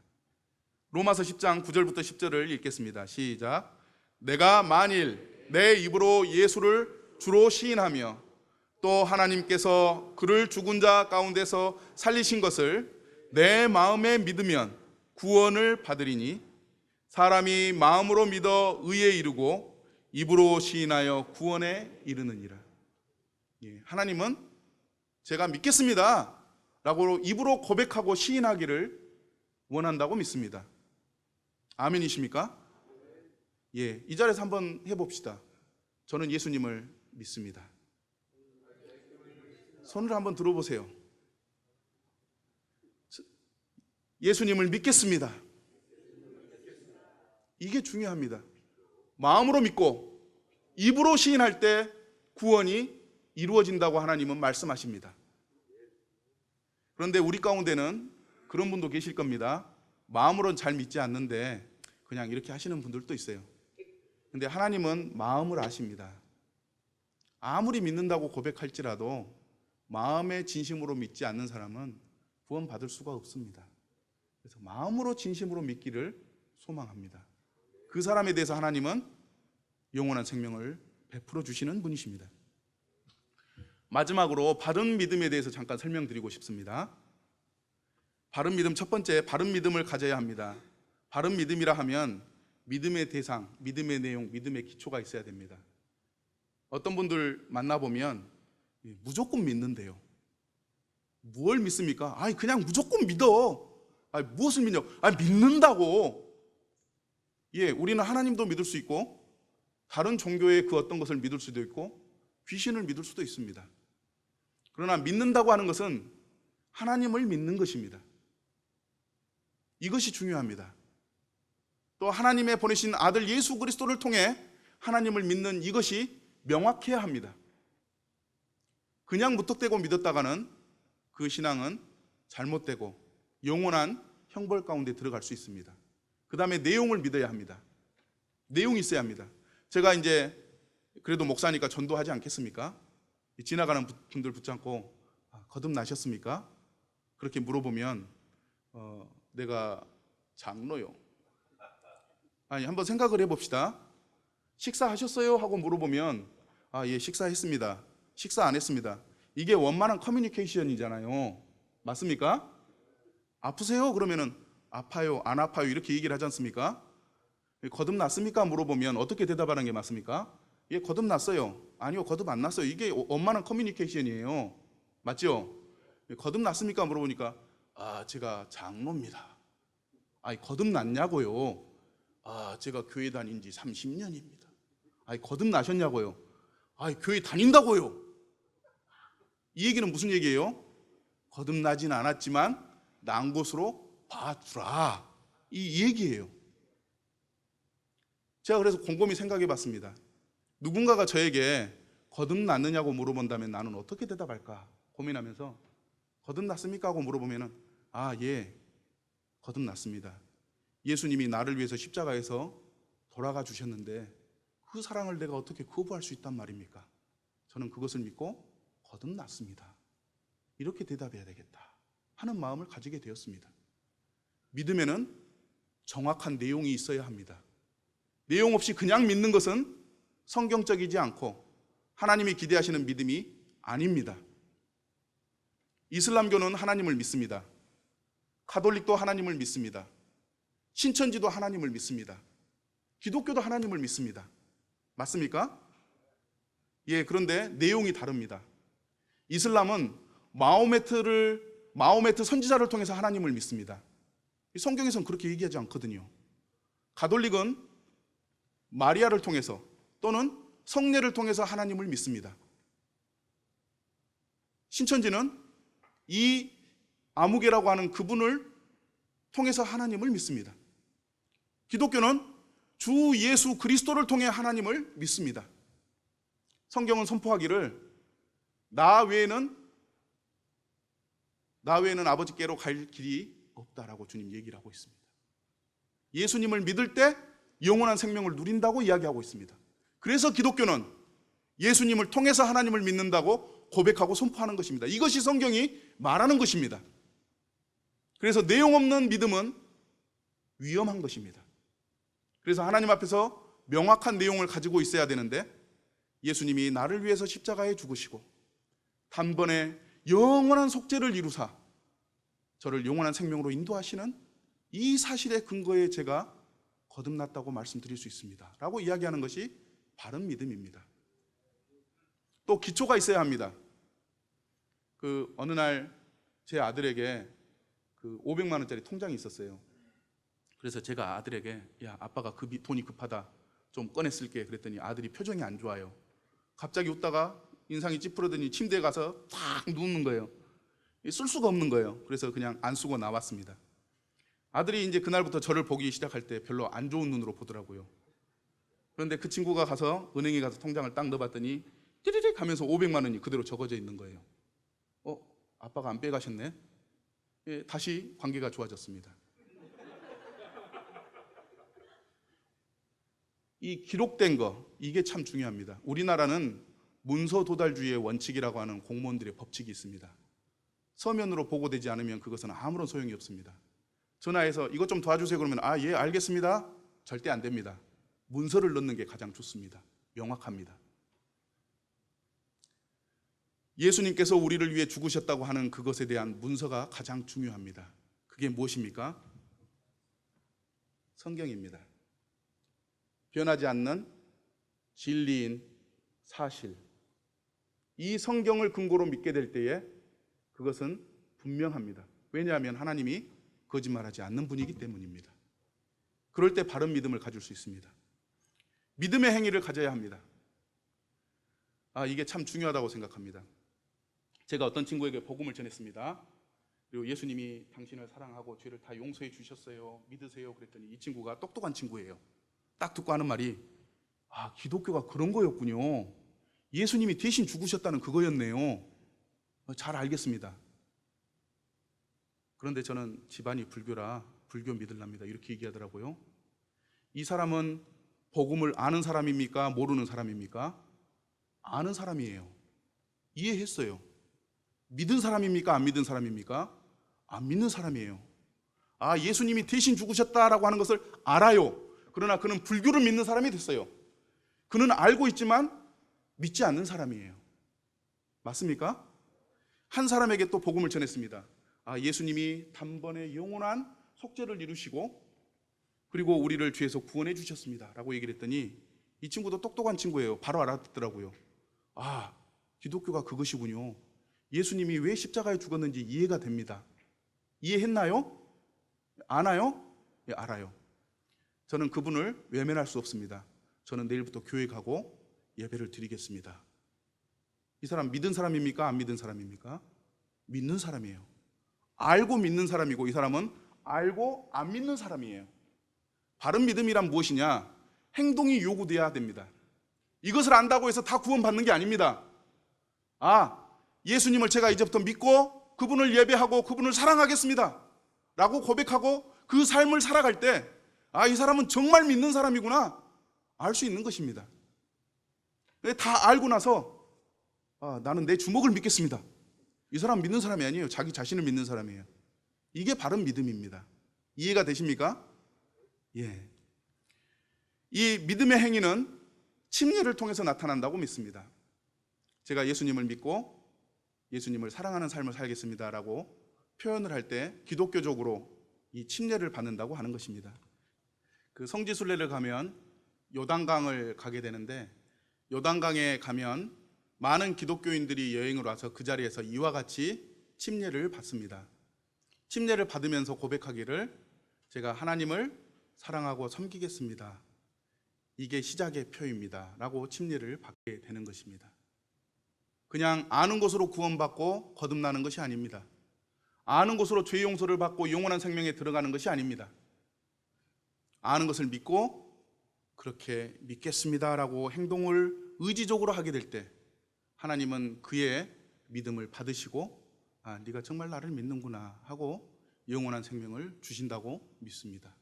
로마서 10장 9절부터 10절을 읽겠습니다. 시작. 내가 만일 내 입으로 예수를 주로 시인하며 또 하나님께서 그를 죽은 자 가운데서 살리신 것을 내 마음에 믿으면 구원을 받으리니 사람이 마음으로 믿어 의에 이르고 입으로 시인하여 구원에 이르느니라. 하나님은 제가 믿겠습니다 라고 입으로 고백하고 시인하기를 원한다고 믿습니다. 아멘이십니까? 이 자리에서 한번 해봅시다. 저는 예수님을 믿습니다. 손을 한번 들어보세요. 예수님을 믿겠습니다. 이게 중요합니다. 마음으로 믿고 입으로 시인할 때 구원이 이루어진다고 하나님은 말씀하십니다. 그런데 우리 가운데는 그런 분도 계실 겁니다. 마음으로는 잘 믿지 않는데 그냥 이렇게 하시는 분들도 있어요. 근데 하나님은 마음을 아십니다. 아무리 믿는다고 고백할지라도 마음의 진심으로 믿지 않는 사람은 구원받을 수가 없습니다. 그래서 마음으로 진심으로 믿기를 소망합니다. 그 사람에 대해서 하나님은 영원한 생명을 베풀어 주시는 분이십니다. 마지막으로 바른 믿음에 대해서 잠깐 설명드리고 싶습니다. 바른 믿음, 첫 번째, 바른 믿음을 가져야 합니다. 바른 믿음이라 하면 믿음의 대상, 믿음의 내용, 믿음의 기초가 있어야 됩니다. 어떤 분들 만나보면 무조건 믿는데요. 뭘 믿습니까? 아니 그냥 무조건 믿어. 아니 무엇을 믿냐고? 아니 믿는다고. 예, 우리는 하나님도 믿을 수 있고 다른 종교의 그 어떤 것을 믿을 수도 있고 귀신을 믿을 수도 있습니다. 그러나 믿는다고 하는 것은 하나님을 믿는 것입니다. 이것이 중요합니다. 또 하나님의 보내신 아들 예수 그리스도를 통해 하나님을 믿는 이것이 명확해야 합니다. 그냥 무턱대고 믿었다가는 그 신앙은 잘못되고 영원한 형벌 가운데 들어갈 수 있습니다. 그 다음에 내용을 믿어야 합니다. 내용이 있어야 합니다. 제가 이제 그래도 목사니까 전도하지 않겠습니까? 지나가는 분들 붙잡고 거듭나셨습니까? 그렇게 물어보면 내가 장로요. 아니 한번 생각을 해봅시다. 식사하셨어요? 하고 물어보면 예, 식사했습니다. 식사 안 했습니다. 이게 원만한 커뮤니케이션이잖아요. 맞습니까? 아프세요? 그러면은 아파요, 안 아파요 이렇게 얘기를 하지 않습니까? 거듭났습니까? 물어보면 어떻게 대답하는 게 맞습니까? 예, 거듭났어요. 아니요, 거듭 안 났어요. 이게 원만한 커뮤니케이션이에요. 맞죠? 거듭났습니까? 물어보니까 제가 장로입니다. 아니 거듭났냐고요? 제가 교회 다닌 지 30년입니다. 아니 거듭나셨냐고요? 교회 다닌다고요. 이 얘기는 무슨 얘기예요? 거듭나진 않았지만 난 곳으로 봐주라, 이 얘기예요. 제가 그래서 곰곰이 생각해 봤습니다. 누군가가 저에게 거듭났느냐고 물어본다면 나는 어떻게 대답할까 고민하면서 거듭났습니까? 하고 물어보면 예, 거듭났습니다. 예수님이 나를 위해서 십자가에서 돌아가 주셨는데 그 사랑을 내가 어떻게 거부할 수 있단 말입니까? 저는 그것을 믿고 거듭났습니다. 이렇게 대답해야 되겠다 하는 마음을 가지게 되었습니다. 믿음에는 정확한 내용이 있어야 합니다. 내용 없이 그냥 믿는 것은 성경적이지 않고 하나님이 기대하시는 믿음이 아닙니다. 이슬람교는 하나님을 믿습니다. 가톨릭도 하나님을 믿습니다. 신천지도 하나님을 믿습니다. 기독교도 하나님을 믿습니다. 맞습니까? 예, 그런데 내용이 다릅니다. 이슬람은 마호메트 선지자를 통해서 하나님을 믿습니다. 성경에서는 그렇게 얘기하지 않거든요. 가톨릭은 마리아를 통해서 또는 성례를 통해서 하나님을 믿습니다. 신천지는 이 아무개라고 하는 그분을 통해서 하나님을 믿습니다. 기독교는 주 예수 그리스도를 통해 하나님을 믿습니다. 성경은 선포하기를 나 외에는 아버지께로 갈 길이 없다라고 주님 얘기를 하고 있습니다. 예수님을 믿을 때 영원한 생명을 누린다고 이야기하고 있습니다. 그래서 기독교는 예수님을 통해서 하나님을 믿는다고 고백하고 선포하는 것입니다. 이것이 성경이 말하는 것입니다. 그래서 내용 없는 믿음은 위험한 것입니다. 그래서 하나님 앞에서 명확한 내용을 가지고 있어야 되는데 예수님이 나를 위해서 십자가에 죽으시고 단번에 영원한 속죄를 이루사 저를 영원한 생명으로 인도하시는 이 사실의 근거에 제가 거듭났다고 말씀드릴 수 있습니다 라고 이야기하는 것이 바른 믿음입니다. 또 기초가 있어야 합니다. 어느 날 제 아들에게 500만 원짜리 통장이 있었어요. 그래서 제가 아들에게 야, 아빠가 돈이 급하다 좀 꺼내 쓸게 그랬더니 아들이 표정이 안 좋아요. 갑자기 웃다가 인상이 찌푸러더니 침대에 가서 탁 눕는 거예요. 쓸 수가 없는 거예요. 그래서 그냥 안 쓰고 나왔습니다. 아들이 이제 그날부터 저를 보기 시작할 때 별로 안 좋은 눈으로 보더라고요. 그런데 그 친구가 가서 은행에 가서 통장을 딱 넣어봤더니 띠리릭 하면서 500만 원이 그대로 적어져 있는 거예요. 아빠가 안 빼가셨네. 예, 다시 관계가 좋아졌습니다. 이 기록된 거, 이게 참 중요합니다. 우리나라는 문서 도달주의의 원칙이라고 하는 공무원들의 법칙이 있습니다. 서면으로 보고되지 않으면 그것은 아무런 소용이 없습니다. 전화해서 이것 좀 도와주세요 그러면 예 알겠습니다. 절대 안 됩니다. 문서를 넣는 게 가장 좋습니다. 명확합니다. 예수님께서 우리를 위해 죽으셨다고 하는 그것에 대한 문서가 가장 중요합니다. 그게 무엇입니까? 성경입니다. 변하지 않는 진리인 사실. 이 성경을 근거로 믿게 될 때에 그것은 분명합니다. 왜냐하면 하나님이 거짓말하지 않는 분이기 때문입니다. 그럴 때 바른 믿음을 가질 수 있습니다. 믿음의 행위를 가져야 합니다. 이게 참 중요하다고 생각합니다. 제가 어떤 친구에게 복음을 전했습니다. 그리고 예수님이 당신을 사랑하고 죄를 다 용서해 주셨어요. 믿으세요. 그랬더니 이 친구가 똑똑한 친구예요. 딱 듣고 하는 말이 기독교가 그런 거였군요. 예수님이 대신 죽으셨다는 그거였네요. 잘 알겠습니다. 그런데 저는 집안이 불교라 불교 믿으랍니다. 이렇게 얘기하더라고요. 이 사람은 복음을 아는 사람입니까? 모르는 사람입니까? 아는 사람이에요. 이해했어요. 믿은 사람입니까? 안 믿은 사람입니까? 안 믿는 사람이에요. 예수님이 대신 죽으셨다라고 하는 것을 알아요. 그러나 그는 불교를 믿는 사람이 됐어요. 그는 알고 있지만 믿지 않는 사람이에요. 맞습니까? 한 사람에게 또 복음을 전했습니다. 예수님이 단번에 영원한 속죄를 이루시고 그리고 우리를 죄에서 구원해 주셨습니다 라고 얘기를 했더니 이 친구도 똑똑한 친구예요. 바로 알아듣더라고요. 기독교가 그것이군요. 예수님이 왜 십자가에 죽었는지 이해가 됩니다. 이해했나요? 아나요? 예, 알아요. 저는 그분을 외면할 수 없습니다. 저는 내일부터 교회 가고 예배를 드리겠습니다. 이 사람 믿은 사람입니까? 안 믿은 사람입니까? 믿는 사람이에요. 알고 믿는 사람이고 이 사람은 알고 안 믿는 사람이에요. 바른 믿음이란 무엇이냐? 행동이 요구돼야 됩니다. 이것을 안다고 해서 다 구원받는 게 아닙니다. 예수님을 제가 이제부터 믿고 그분을 예배하고 그분을 사랑하겠습니다 라고 고백하고 그 삶을 살아갈 때 이 사람은 정말 믿는 사람이구나 알 수 있는 것입니다. 다 알고 나서 나는 내 주먹을 믿겠습니다. 이 사람 믿는 사람이 아니에요. 자기 자신을 믿는 사람이에요. 이게 바른 믿음입니다. 이해가 되십니까? 예. 이 믿음의 행위는 침례를 통해서 나타난다고 믿습니다. 제가 예수님을 믿고 예수님을 사랑하는 삶을 살겠습니다 라고 표현을 할 때 기독교적으로 이 침례를 받는다고 하는 것입니다. 그 성지순례를 가면 요단강을 가게 되는데 요단강에 가면 많은 기독교인들이 여행을 와서 그 자리에서 이와 같이 침례를 받습니다. 침례를 받으면서 고백하기를 제가 하나님을 사랑하고 섬기겠습니다. 이게 시작의 표입니다 라고 침례를 받게 되는 것입니다. 그냥 아는 것으로 구원받고 거듭나는 것이 아닙니다. 아는 것으로 죄 용서를 받고 영원한 생명에 들어가는 것이 아닙니다. 아는 것을 믿고 그렇게 믿겠습니다라고 행동을 의지적으로 하게 될 때 하나님은 그의 믿음을 받으시고 네가 정말 나를 믿는구나 하고 영원한 생명을 주신다고 믿습니다.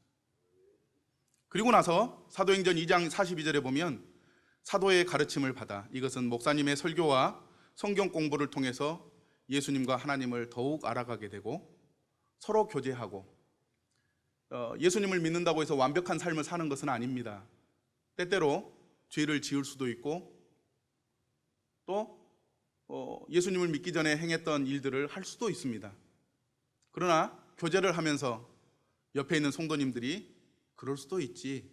그리고 나서 사도행전 2장 42절에 보면 사도의 가르침을 받아 이것은 목사님의 설교와 성경 공부를 통해서 예수님과 하나님을 더욱 알아가게 되고 서로 교제하고 예수님을 믿는다고 해서 완벽한 삶을 사는 것은 아닙니다. 때때로 죄를 지을 수도 있고 또 예수님을 믿기 전에 행했던 일들을 할 수도 있습니다. 그러나 교제를 하면서 옆에 있는 성도님들이 그럴 수도 있지.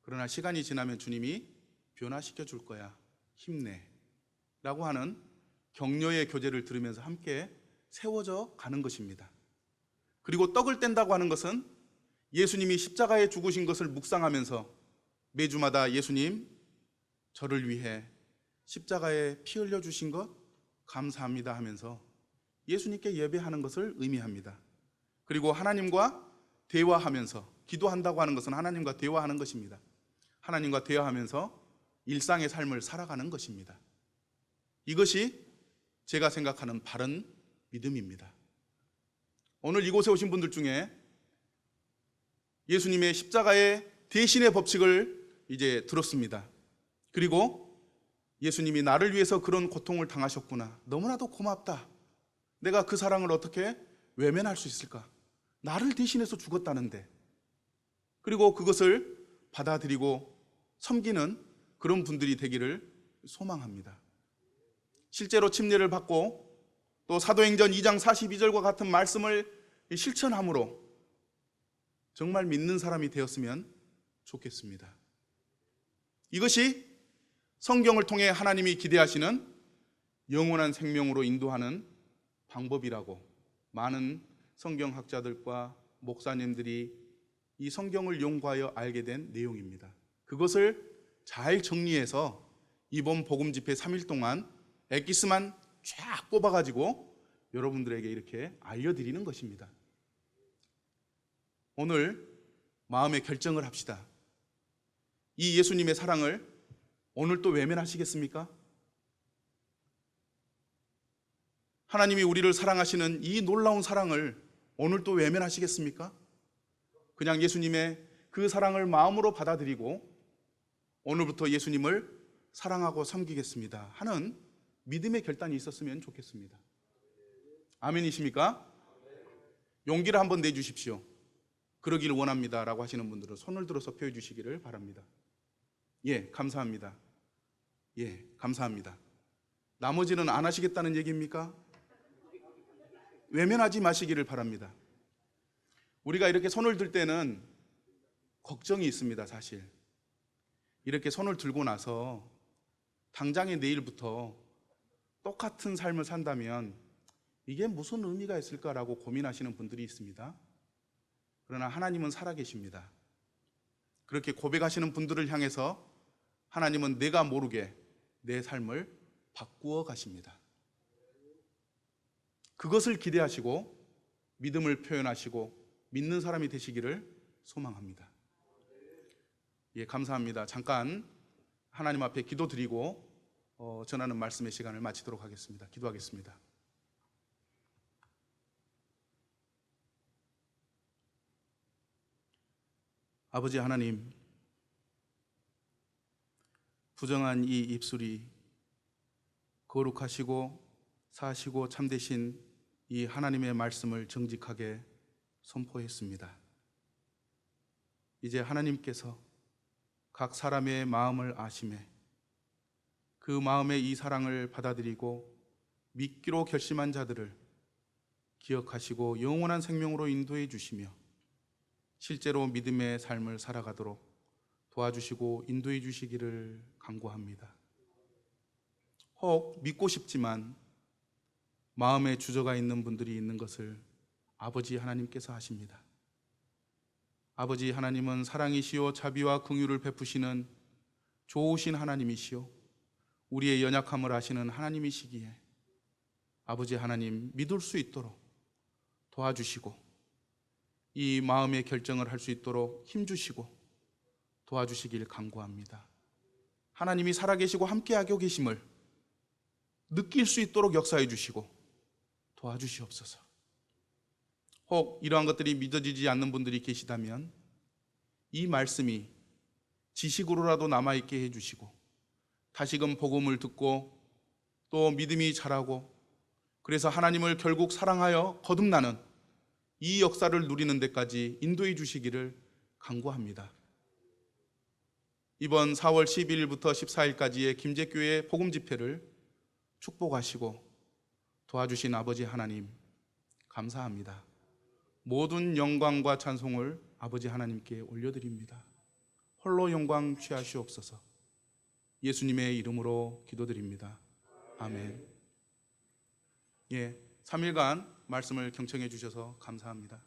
그러나 시간이 지나면 주님이 변화시켜 줄 거야. 힘내. 라고 하는 격려의 교제를 들으면서 함께 세워져 가는 것입니다. 그리고 떡을 뗀다고 하는 것은 예수님이 십자가에 죽으신 것을 묵상하면서 매주마다 예수님, 저를 위해 십자가에 피 흘려 주신 것 감사합니다 하면서 예수님께 예배하는 것을 의미합니다. 그리고 하나님과 대화하면서, 기도한다고 하는 것은 하나님과 대화하는 것입니다. 하나님과 대화하면서 일상의 삶을 살아가는 것입니다. 이것이 제가 생각하는 바른 믿음입니다. 오늘 이곳에 오신 분들 중에 예수님의 십자가의 대신의 법칙을 이제 들었습니다. 그리고 예수님이 나를 위해서 그런 고통을 당하셨구나, 너무나도 고맙다, 내가 그 사랑을 어떻게 외면할 수 있을까, 나를 대신해서 죽었다는데, 그리고 그것을 받아들이고 섬기는 그런 분들이 되기를 소망합니다. 실제로 침례를 받고 또 사도행전 2장 42절과 같은 말씀을 실천함으로 정말 믿는 사람이 되었으면 좋겠습니다. 이것이 성경을 통해 하나님이 기대하시는 영원한 생명으로 인도하는 방법이라고 많은 성경학자들과 목사님들이 이 성경을 연구하여 알게 된 내용입니다. 그것을 잘 정리해서 이번 복음 집회 3일 동안 엑기스만 쫙 뽑아가지고 여러분들에게 이렇게 알려드리는 것입니다. 오늘 마음의 결정을 합시다. 이 예수님의 사랑을 오늘 또 외면하시겠습니까? 하나님이 우리를 사랑하시는 이 놀라운 사랑을 오늘 또 외면하시겠습니까? 그냥 예수님의 그 사랑을 마음으로 받아들이고 오늘부터 예수님을 사랑하고 섬기겠습니다 하는 믿음의 결단이 있었으면 좋겠습니다. 아멘이십니까? 용기를 한번 내주십시오. 그러기를 원합니다 라고 하시는 분들은 손을 들어서 표해 주시기를 바랍니다. 예, 감사합니다. 예, 감사합니다. 나머지는 안 하시겠다는 얘기입니까? 외면하지 마시기를 바랍니다. 우리가 이렇게 손을 들 때는 걱정이 있습니다. 사실 이렇게 손을 들고 나서 당장에 내일부터 똑같은 삶을 산다면 이게 무슨 의미가 있을까라고 고민하시는 분들이 있습니다. 그러나 하나님은 살아계십니다. 그렇게 고백하시는 분들을 향해서 하나님은 내가 모르게 내 삶을 바꾸어 가십니다. 그것을 기대하시고 믿음을 표현하시고 믿는 사람이 되시기를 소망합니다. 예, 감사합니다. 잠깐 하나님 앞에 기도드리고 전하는 말씀의 시간을 마치도록 하겠습니다. 기도하겠습니다. 아버지 하나님, 부정한 이 입술이 거룩하시고 사시고 참되신 이 하나님의 말씀을 정직하게 선포했습니다. 이제 하나님께서 각 사람의 마음을 아심에 그 마음의 이 사랑을 받아들이고 믿기로 결심한 자들을 기억하시고 영원한 생명으로 인도해 주시며 실제로 믿음의 삶을 살아가도록 도와주시고 인도해 주시기를 간구합니다. 혹 믿고 싶지만 마음에 주저가 있는 분들이 있는 것을 아버지 하나님께서 아십니다. 아버지 하나님은 사랑이시요 자비와 긍휼을 베푸시는 좋으신 하나님이시요 우리의 연약함을 아시는 하나님이시기에 아버지 하나님 믿을 수 있도록 도와주시고 이 마음의 결정을 할 수 있도록 힘주시고 도와주시길 간구합니다. 하나님이 살아계시고 함께하고 계심을 느낄 수 있도록 역사해 주시고 도와주시옵소서. 혹 이러한 것들이 믿어지지 않는 분들이 계시다면 이 말씀이 지식으로라도 남아있게 해주시고 다시금 복음을 듣고 또 믿음이 자라고 그래서 하나님을 결국 사랑하여 거듭나는 이 역사를 누리는 데까지 인도해 주시기를 간구합니다. 이번 4월 12일부터 14일까지의 김제교회 복음 집회를 축복하시고 도와주신 아버지 하나님 감사합니다. 모든 영광과 찬송을 아버지 하나님께 올려드립니다. 홀로 영광 취하시옵소서. 예수님의 이름으로 기도드립니다. 아멘. 예, 3일간 말씀을 경청해 주셔서 감사합니다.